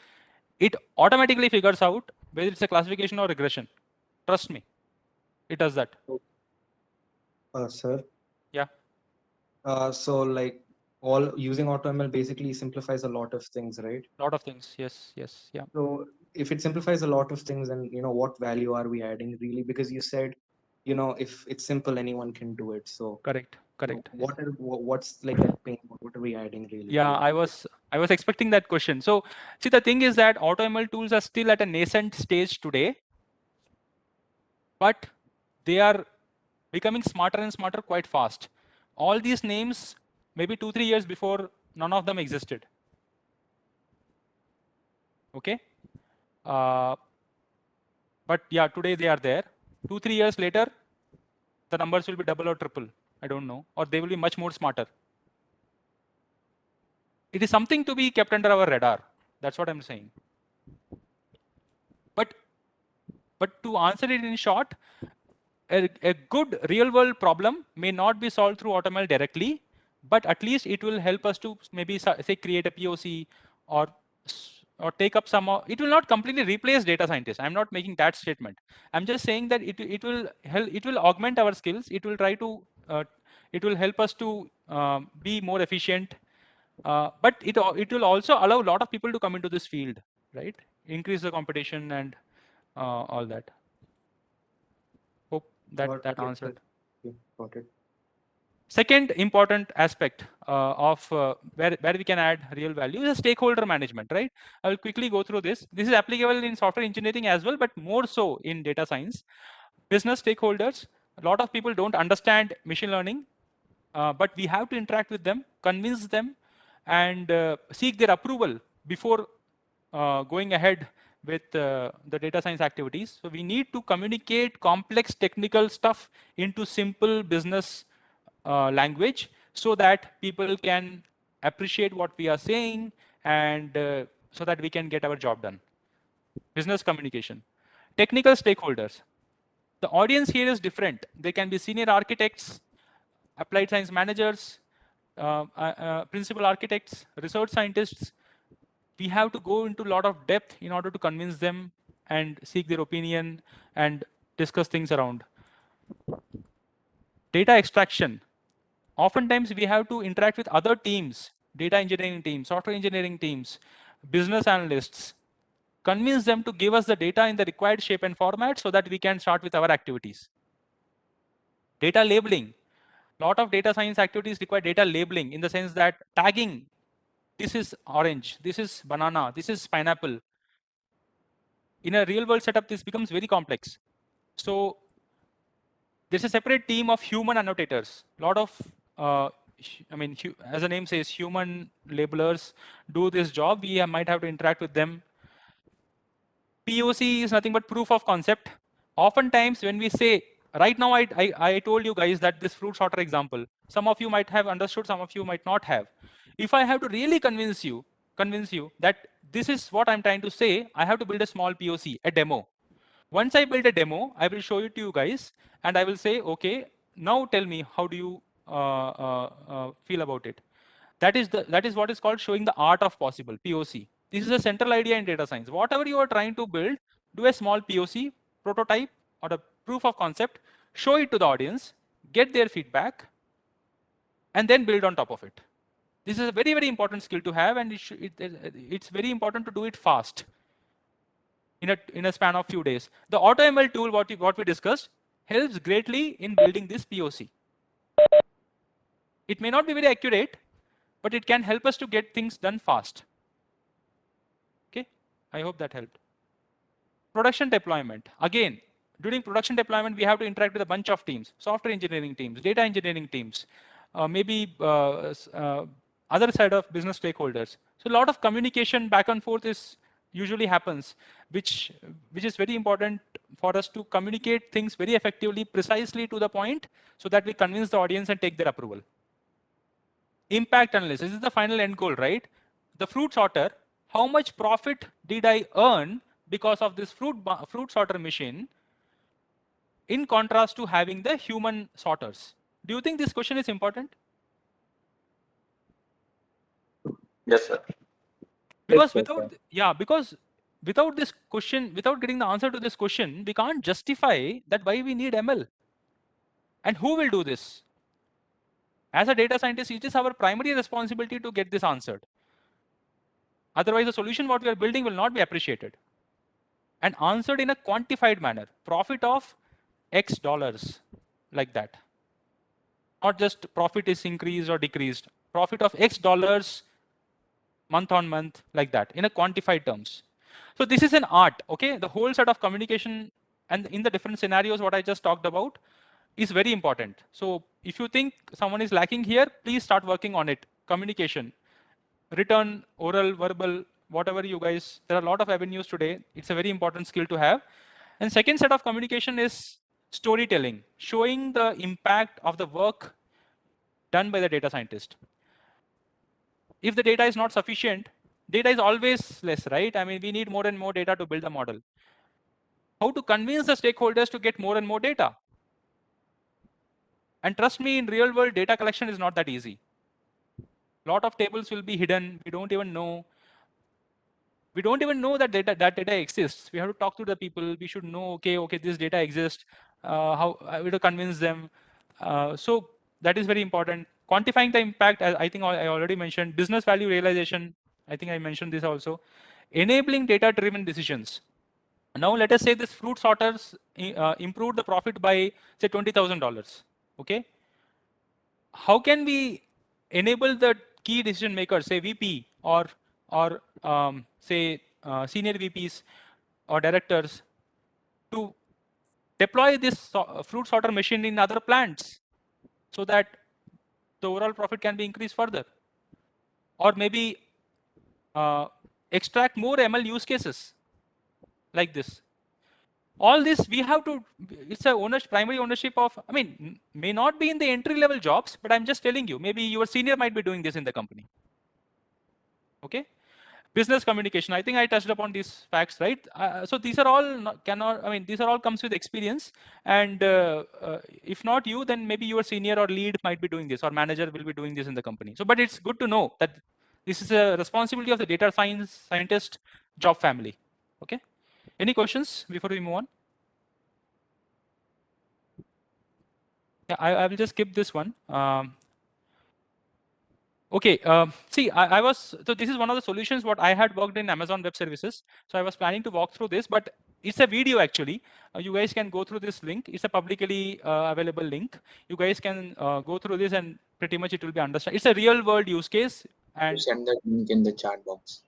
It automatically figures out whether it's a classification or regression. Trust me, it does that. Sir. Yeah. So like all using AutoML basically simplifies a lot of things, right? Lot of things. Yes. Yes. Yeah. So if it simplifies a lot of things, then what value are we adding really? Because you said, if it's simple, anyone can do it. So Correct. Correct. what's like that pain? What are we adding really? Yeah, I was expecting that question. So see, the thing is that AutoML tools are still at a nascent stage today, but they are becoming smarter and smarter quite fast. All these names, maybe 2-3 years before, none of them existed. Okay. But yeah, today they are there. 2-3 years later, the numbers will be double or triple. I don't know, or they will be much more smarter. It is something to be kept under our radar. That's what I'm saying. But to answer it in short, a good real world problem may not be solved through AutoML directly, but at least it will help us to maybe say create a POC or take up some. It will not completely replace data scientists. I'm not making that statement. I'm just saying that it will help. It will augment our skills. It will try to. It will help us to be more efficient. But it will also allow a lot of people to come into this field, right? Increase the competition and all that. Hope that answered. Got it. Second important aspect of where we can add real value is stakeholder management, right? I will quickly go through this. This is applicable in software engineering as well, but more so in data science. Business stakeholders, a lot of people don't understand machine learning, but we have to interact with them, convince them, and seek their approval before going ahead with the data science activities. So we need to communicate complex technical stuff into simple business language so that people can appreciate what we are saying and so that we can get our job done. Business communication. Technical stakeholders. The audience here is different. They can be senior architects, applied science managers, principal architects, research scientists. We have to go into a lot of depth in order to convince them and seek their opinion and discuss things around. Data extraction. Oftentimes we have to interact with other teams, data engineering teams, software engineering teams, business analysts, convince them to give us the data in the required shape and format so that we can start with our activities. Data labeling. A lot of data science activities require data labeling in the sense that tagging, this is orange, this is banana, this is pineapple. In a real world setup, this becomes very complex. So there's a separate team of human annotators. A lot of, as the name says, human labelers do this job. We might have to interact with them. POC is nothing but proof of concept. Oftentimes when we say, right now I told you guys that this fruit sorter example, some of you might have understood, some of you might not have. If I have to really convince you that this is what I'm trying to say, I have to build a small POC, a demo. Once I build a demo, I will show it to you guys and I will say, okay, now tell me, how do you feel about it? That is what is called showing the art of possible, POC. This is a central idea in data science. Whatever you are trying to build, do a small POC, prototype, or a proof of concept, show it to the audience, get their feedback, and then build on top of it. This is a very, very important skill to have, and it's very important to do it fast in a span of few days. The AutoML tool, what we discussed, helps greatly in building this POC. It may not be very accurate, but it can help us to get things done fast. Okay, I hope that helped. Production deployment. Again, during production deployment, we have to interact with a bunch of teams, software engineering teams, data engineering teams, maybe other side of business stakeholders. So a lot of communication back and forth usually happens, which is very important for us to communicate things very effectively, precisely to the point, so that we convince the audience and take their approval. Impact analysis, this is the final end goal, right? The fruit sorter, how much profit did I earn because of this fruit sorter machine in contrast to having the human sorters? Do you think this question is important? Yes, sir. Because Yes, sir. because without this question, without getting the answer to this question, we can't justify that why we need ML. And who will do this? As a data scientist, it is our primary responsibility to get this answered. Otherwise, the solution what we are building will not be appreciated and answered in a quantified manner. Profit of X dollars, like that. Not just profit is increased or decreased. Profit of X dollars month on month, like that, in a quantified terms. So this is an art, okay? The whole set of communication and in the different scenarios what I just talked about is very important. So if you think someone is lacking here, please start working on it. Communication, written, oral, verbal, whatever you guys, there are a lot of avenues today. It's a very important skill to have. And second set of communication is storytelling, showing the impact of the work done by the data scientist. If the data is not sufficient, data is always less, right? I mean, we need more and more data to build a model. How to convince the stakeholders to get more and more data? And trust me, in real world, data collection is not that easy. A lot of tables will be hidden. We don't even know. We don't even know that data exists. We have to talk to the people. We should know, okay, this data exists. How we have to convince them. So that is very important. Quantifying the impact, as I think I already mentioned. Business value realization. I think I mentioned this also. Enabling data-driven decisions. Now let us say this fruit sorters improved the profit by say $20,000. Okay. How can we enable the key decision makers, say VP or say senior VPs or directors, to deploy this fruit sorter machine in other plants so that the overall profit can be increased further? Or maybe extract more ML use cases like this. All this we have to, it's a primary ownership of, I mean, may not be in the entry level jobs, but I'm just telling you, maybe your senior might be doing this in the company. Okay. Business communication, I think I touched upon these facts, right? So these are all these are all comes with experience. And if not you, then maybe your senior or lead might be doing this, or manager will be doing this in the company. So, but it's good to know that this is a responsibility of the data scientist job family. Okay. Any questions before we move on? Yeah, I will just skip this one. Okay, see, so this is one of the solutions what I had worked in Amazon Web Services. So I was planning to walk through this, but it's a video actually. You guys can go through this link. It's a publicly available link. You guys can go through this and pretty much it will be understood. It's a real world use case. You And send that link in the chat box.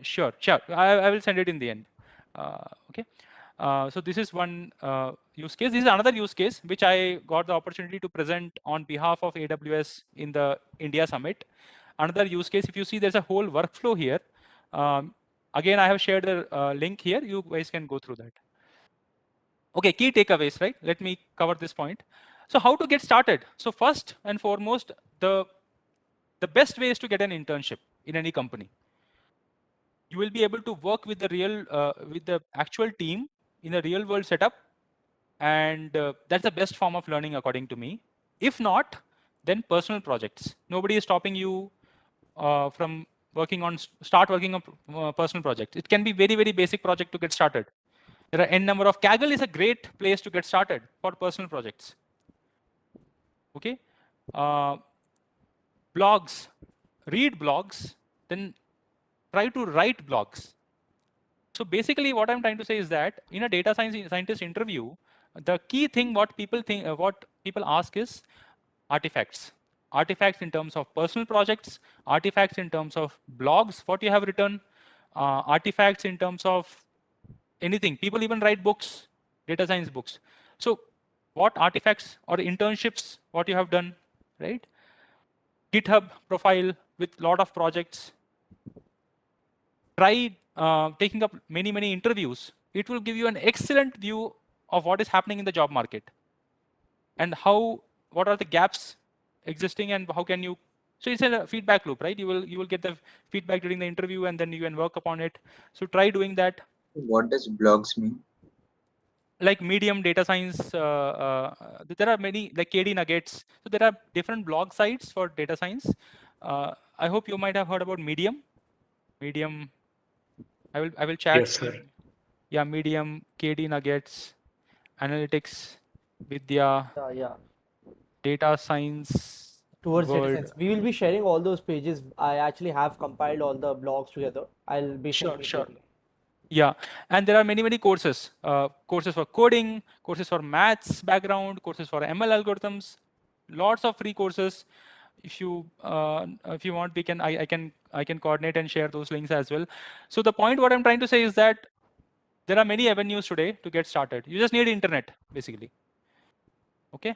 sure. I will send it in the end. Okay. So this is one use case. This is another use case which I got the opportunity to present on behalf of AWS in the India Summit. Another use case, if you see, there's a whole workflow here. Again, I have shared the link here. You guys can go through that. Okay, key takeaways, right? Let me cover this point. So how to get started? So first and foremost, the best way is to get an internship in any company. You will be able to work with the actual team in a real world setup, and that's the best form of learning according to me. If not, then personal projects. Nobody is stopping you from start working on personal projects. It can be very basic project to get started. There are n number of Kaggle is a great place to get started for personal projects. Okay, blogs, read blogs, then try to write blogs. So basically, what I'm trying to say is that in a data scientist interview, the key thing what people ask is artifacts. Artifacts in terms of personal projects, artifacts in terms of blogs, what you have written, artifacts in terms of anything. People even write books, data science books. So what artifacts or internships, what you have done, right? GitHub profile with lot of projects. Try taking up many interviews. It will give you an excellent view of what is happening in the job market and what are the gaps existing and how can you. So it's a feedback loop, right? You will get the feedback during the interview and then you can work upon it. So try doing that. What does blogs mean? Like Medium, data science, there are many, like KD Nuggets. So there are different blog sites for data science. I hope you might have heard about Medium. Medium. I will chat. Yes, sir. Yeah, Medium, KD Nuggets, Analytics, Vidya, Yeah. Data Science, Towards data Word. science, we will be sharing all those pages. I actually have compiled all the blogs together. I'll be Sure, sharing it sure. with you. Yeah, and there are many courses. Courses for coding, courses for maths background, courses for ML algorithms. Lots of free courses. If you want, I can coordinate and share those links as well. So the point what I'm trying to say is that there are many avenues today to get started. You just need internet basically. Okay.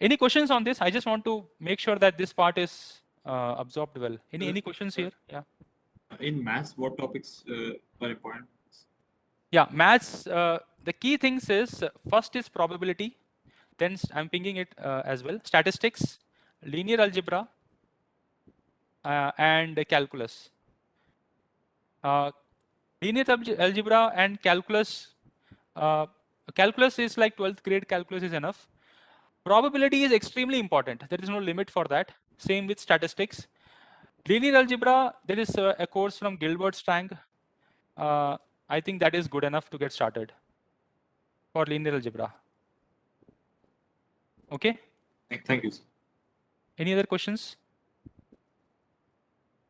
Any questions on this? I just want to make sure that this part is absorbed well. Any questions here? Yeah. In maths, what topics are important? Yeah, maths. The key things is first is probability. Then I'm pinging it as well. Statistics, linear algebra, and calculus. Linear algebra and calculus. Calculus is like 12th grade calculus is enough. Probability is extremely important. There is no limit for that. Same with statistics. Linear algebra, there is a course from Gilbert Strang. I think that is good enough to get started for linear algebra. Okay. Thank you, sir. Any other questions?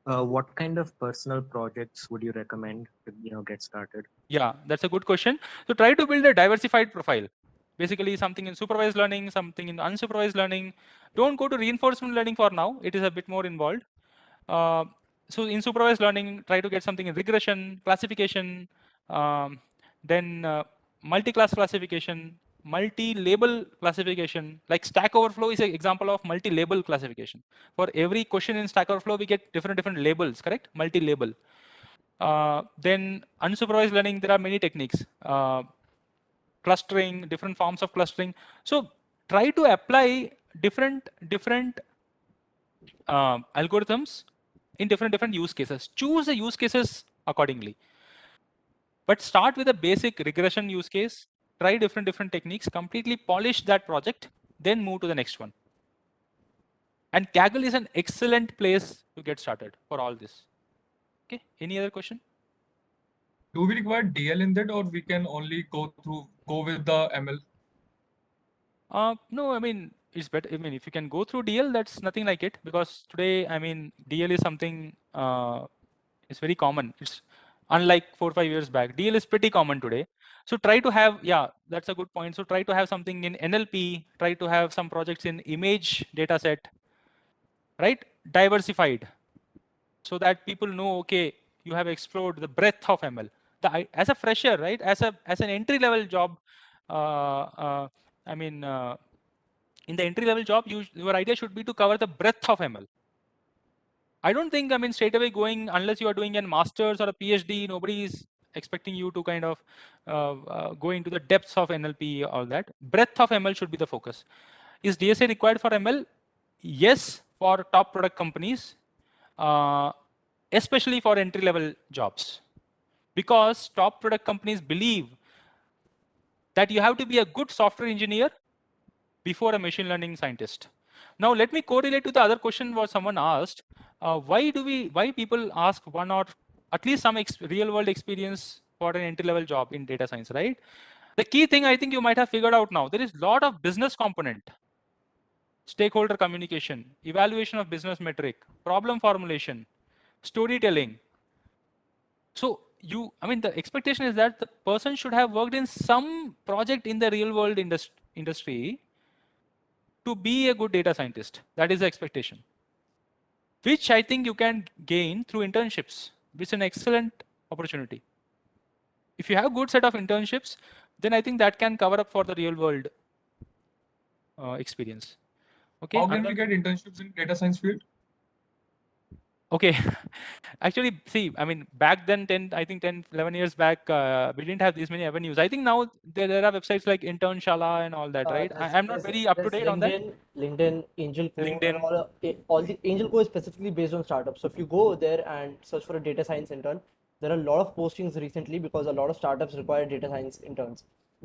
What kind of personal projects would you recommend to get started? Yeah, that's a good question. So try to build a diversified profile. Basically, something in supervised learning, something in unsupervised learning. Don't go to reinforcement learning for now. It is a bit more involved. So in supervised learning, try to get something in regression, classification, then multi-class classification, multi-label classification. Like Stack Overflow is an example of multi-label classification. For every question in Stack Overflow, we get different labels, correct? Multi-label. Then unsupervised learning, there are many techniques. Clustering, different forms of clustering. So try to apply different algorithms in different use cases. Choose the use cases accordingly. But start with a basic regression use case. Try different techniques. Completely polish that project. Then move to the next one. And Kaggle is an excellent place to get started for all this. Okay. Any other question? Do we require DL in that, or we can only go with the ML? No, I mean, it's better. I mean, if you can go through DL, that's nothing like it, because today, I mean, DL is something, it's very common. It's unlike 4 or 5 years back. DL is pretty common today. So try to have, yeah, that's a good point. So try to have something in NLP, try to have some projects in image data set, right? Diversified, so that people know, okay, you have explored the breadth of ML. As a fresher, right? As an entry level job, I mean, in the entry level job, your idea should be to cover the breadth of ML. I don't think, I mean, straight away going, unless you are doing a master's or a PhD, nobody is expecting you to kind of go into the depths of NLP, all that. Breadth of ML should be the focus. Is DSA required for ML? Yes, for top product companies, especially for entry level jobs. Because top product companies believe that you have to be a good software engineer before a machine learning scientist. Now, let me correlate to the other question what someone asked. Why people ask one or at least some real world experience for an entry level job in data science, right? The key thing I think you might have figured out now, there is a lot of business component, stakeholder communication, evaluation of business metric, problem formulation, storytelling. So I mean, the expectation is that the person should have worked in some project in the real world industry to be a good data scientist. That is the expectation, which I think you can gain through internships, which is an excellent opportunity. If you have a good set of internships, then I think that can cover up for the real world experience. Okay. How can we get internships in data science field? Okay. Actually, see, I mean, back then, 10, 11 years back, we didn't have these many avenues. I think now there are websites like Internshala and all that, right? I'm not very up to date on that. LinkedIn, Angel Co, and LinkedIn. all the Angel Co is specifically based on startups. So if you go there and search for a data science intern, there are a lot of postings recently because a lot of startups require data science interns.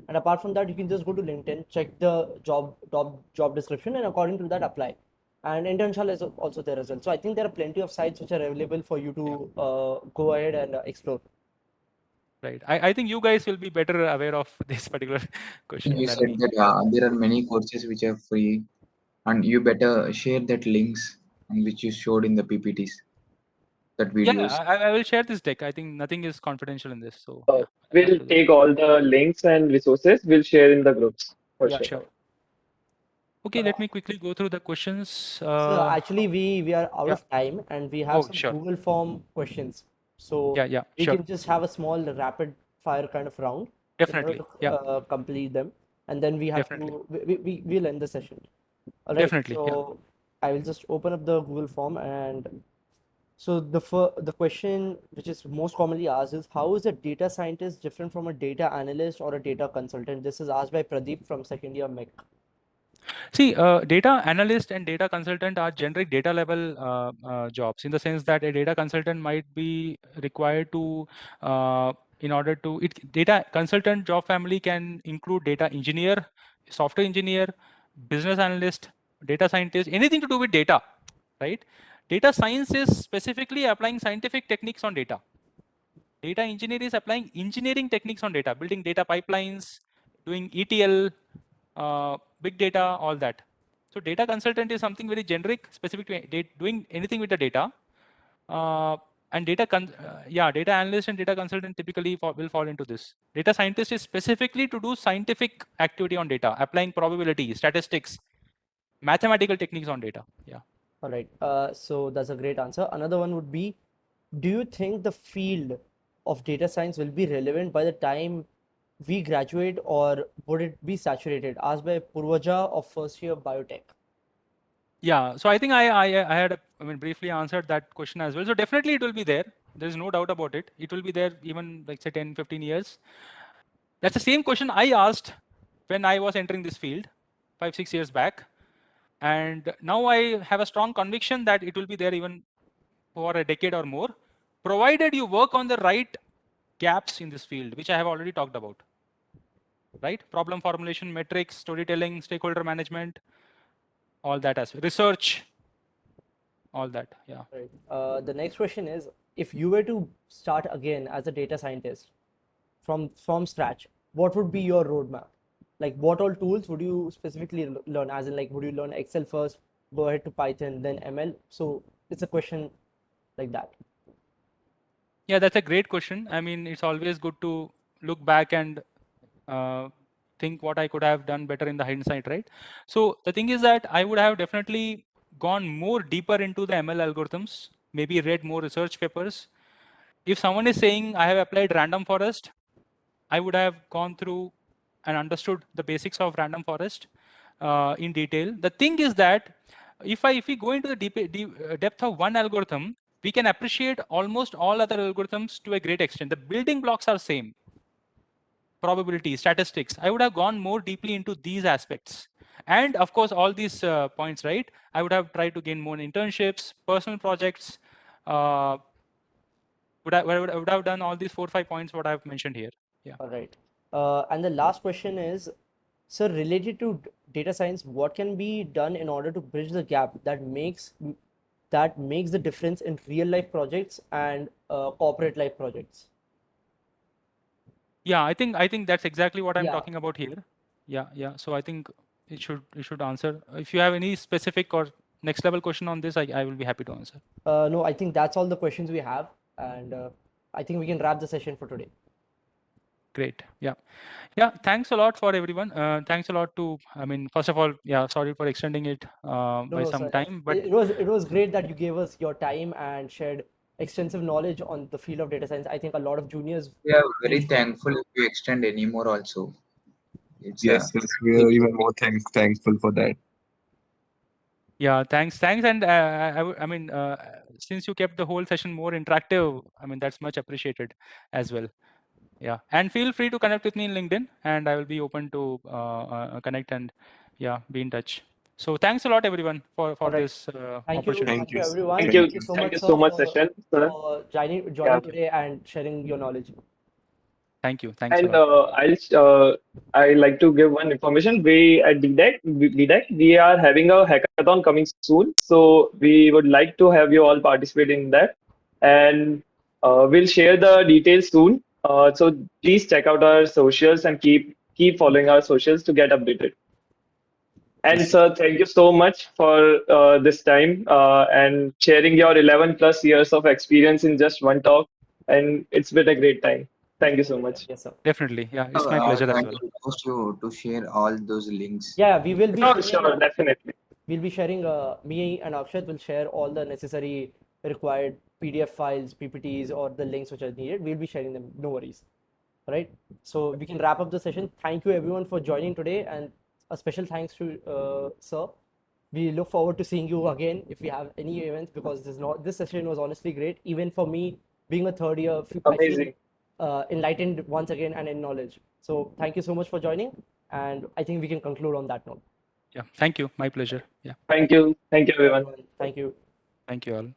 And apart from that, you can just go to LinkedIn, check the job description, and according to that, apply. and internship is also there as well. So I think there are plenty of sites which are available for you to go ahead and explore. Right. I think you guys will be better aware of this particular question You than said me. that there are many courses which are free, and you better share that links and which you showed in the PPTs, that Yeah, videos. I will share this deck. I think nothing is confidential in this. So Uh, yeah, I'll we'll do that. take all the links and resources. We'll share in the groups for Yeah, sure. sure. Okay, let me quickly go through the questions. So actually, we are out yeah. of time, and we have Oh, some sure. Google form questions. So Yeah, we sure. can just have a small rapid fire kind of round in order Definitely. to Yeah, complete them, and then we have definitely. to we'll end the session. All right. Definitely. Yeah. So I will just open up the Google form, and so the question which is most commonly asked is, how is a data scientist different from a data analyst or a data consultant? This is asked by Pradeep from second year MEC. See, data analyst and data consultant are generic data level jobs, in the sense that a data consultant might be required to, in order to, data consultant job family can include data engineer, software engineer, business analyst, data scientist, anything to do with data, right? Data science is specifically applying scientific techniques on data. Data engineer is applying engineering techniques on data, building data pipelines, doing ETL, big data, all that. So data consultant is something very generic, specific to doing anything with the data. And data analyst and data consultant typically will fall into this. Data scientist is specifically to do scientific activity on data, applying probability, statistics, mathematical techniques on data. Yeah. All right. So that's a great answer. Another one would be, do you think the field of data science will be relevant by the time we graduate, or would it be saturated? Asked by Purvaja of first year biotech. Yeah, so I think I had briefly answered that question as well. So definitely it will be there. There's no doubt about it. It will be there even like say 10, 15 years. That's the same question I asked when I was entering this field 5, 6 years back. And now I have a strong conviction that it will be there even for a decade or more, provided you work on the right gaps in this field, which I have already talked about. Right? Problem formulation, metrics, storytelling, stakeholder management, all that as well. Research, all that. Yeah. Right. The next question is, if you were to start again as a data scientist from scratch, what would be your roadmap? Like, what all tools would you specifically learn? As in, like, would you learn Excel first, go ahead to Python, then ML? So it's a question like that. Yeah, that's a great question. I mean, it's always good to look back and think what I could have done better in the hindsight, right? So the thing is that I would have definitely gone more deeper into the ML algorithms, maybe read more research papers. If someone is saying I have applied random forest, I would have gone through and understood the basics of random forest in detail. The thing is that if we go into the depth of one algorithm, we can appreciate almost all other algorithms to a great extent. The building blocks are same. Probability, statistics. I would have gone more deeply into these aspects. And of course, all these points, right? I would have tried to gain more internships, personal projects. I would have done all these 4 or 5 points what I've mentioned here. Yeah. All right. And the last question is, sir, related to data science, what can be done in order to bridge the gap that makes the difference in real life projects and corporate life projects? Yeah, I think that's exactly what I'm Yeah. talking about here. Yeah. So I think it should answer. If you have any specific or next level question on this, I will be happy to answer. No, I think that's all the questions we have, and I think we can wrap the session for today. Great. Yeah. Thanks a lot for everyone. Thanks a lot to. I mean, first of all, yeah. Sorry for extending it by some Sir, time, but it was great that you gave us your time and shared extensive knowledge on the field of data science. I think a lot of juniors. We are very thankful if you extend any more also. It's Yes, we are even more thankful for that. yeah, thanks, and I mean, since you kept the whole session more interactive, I mean that's much appreciated as well. Yeah, and feel free to connect with me in LinkedIn, and I will be open to connect and be in touch. So thanks a lot, everyone, for All right. this Thank you, opportunity. Thank you. everyone. Thank Thank you. you so Thank much, you sir, so much, Session, sir. for joining Yeah. today and sharing your knowledge. Thank you. Thanks a And lot. I like to give one information. We at DDEC, we are having a hackathon coming soon. So we would like to have you all participate in that. And we'll share the details soon. So please check out our socials and keep following our socials to get updated. And Yes. sir, thank you so much for this time and sharing your 11 plus years of experience in just one talk. And it's been a great time. Thank you so much. Yes, sir. Definitely. Yeah, it's my pleasure as Can well. you request you to share all those links? Yeah, we will be Sure, sharing, sure, definitely. we'll be sharing, me and Akshat will share all the necessary required PDF files, PPTs, or the links which are needed. We'll be sharing them, no worries. Right? So we can wrap up the session. Thank you everyone for joining today, and a special thanks to sir. We look forward to seeing you again if we have any events, because this session was honestly great. Even for me, being a third year, I feel Amazing. enlightened once again and in knowledge. So thank you so much for joining, and I think we can conclude on that note. Yeah. Thank you. My pleasure. Yeah. Thank you. Thank you, everyone. Thank you. Thank you all.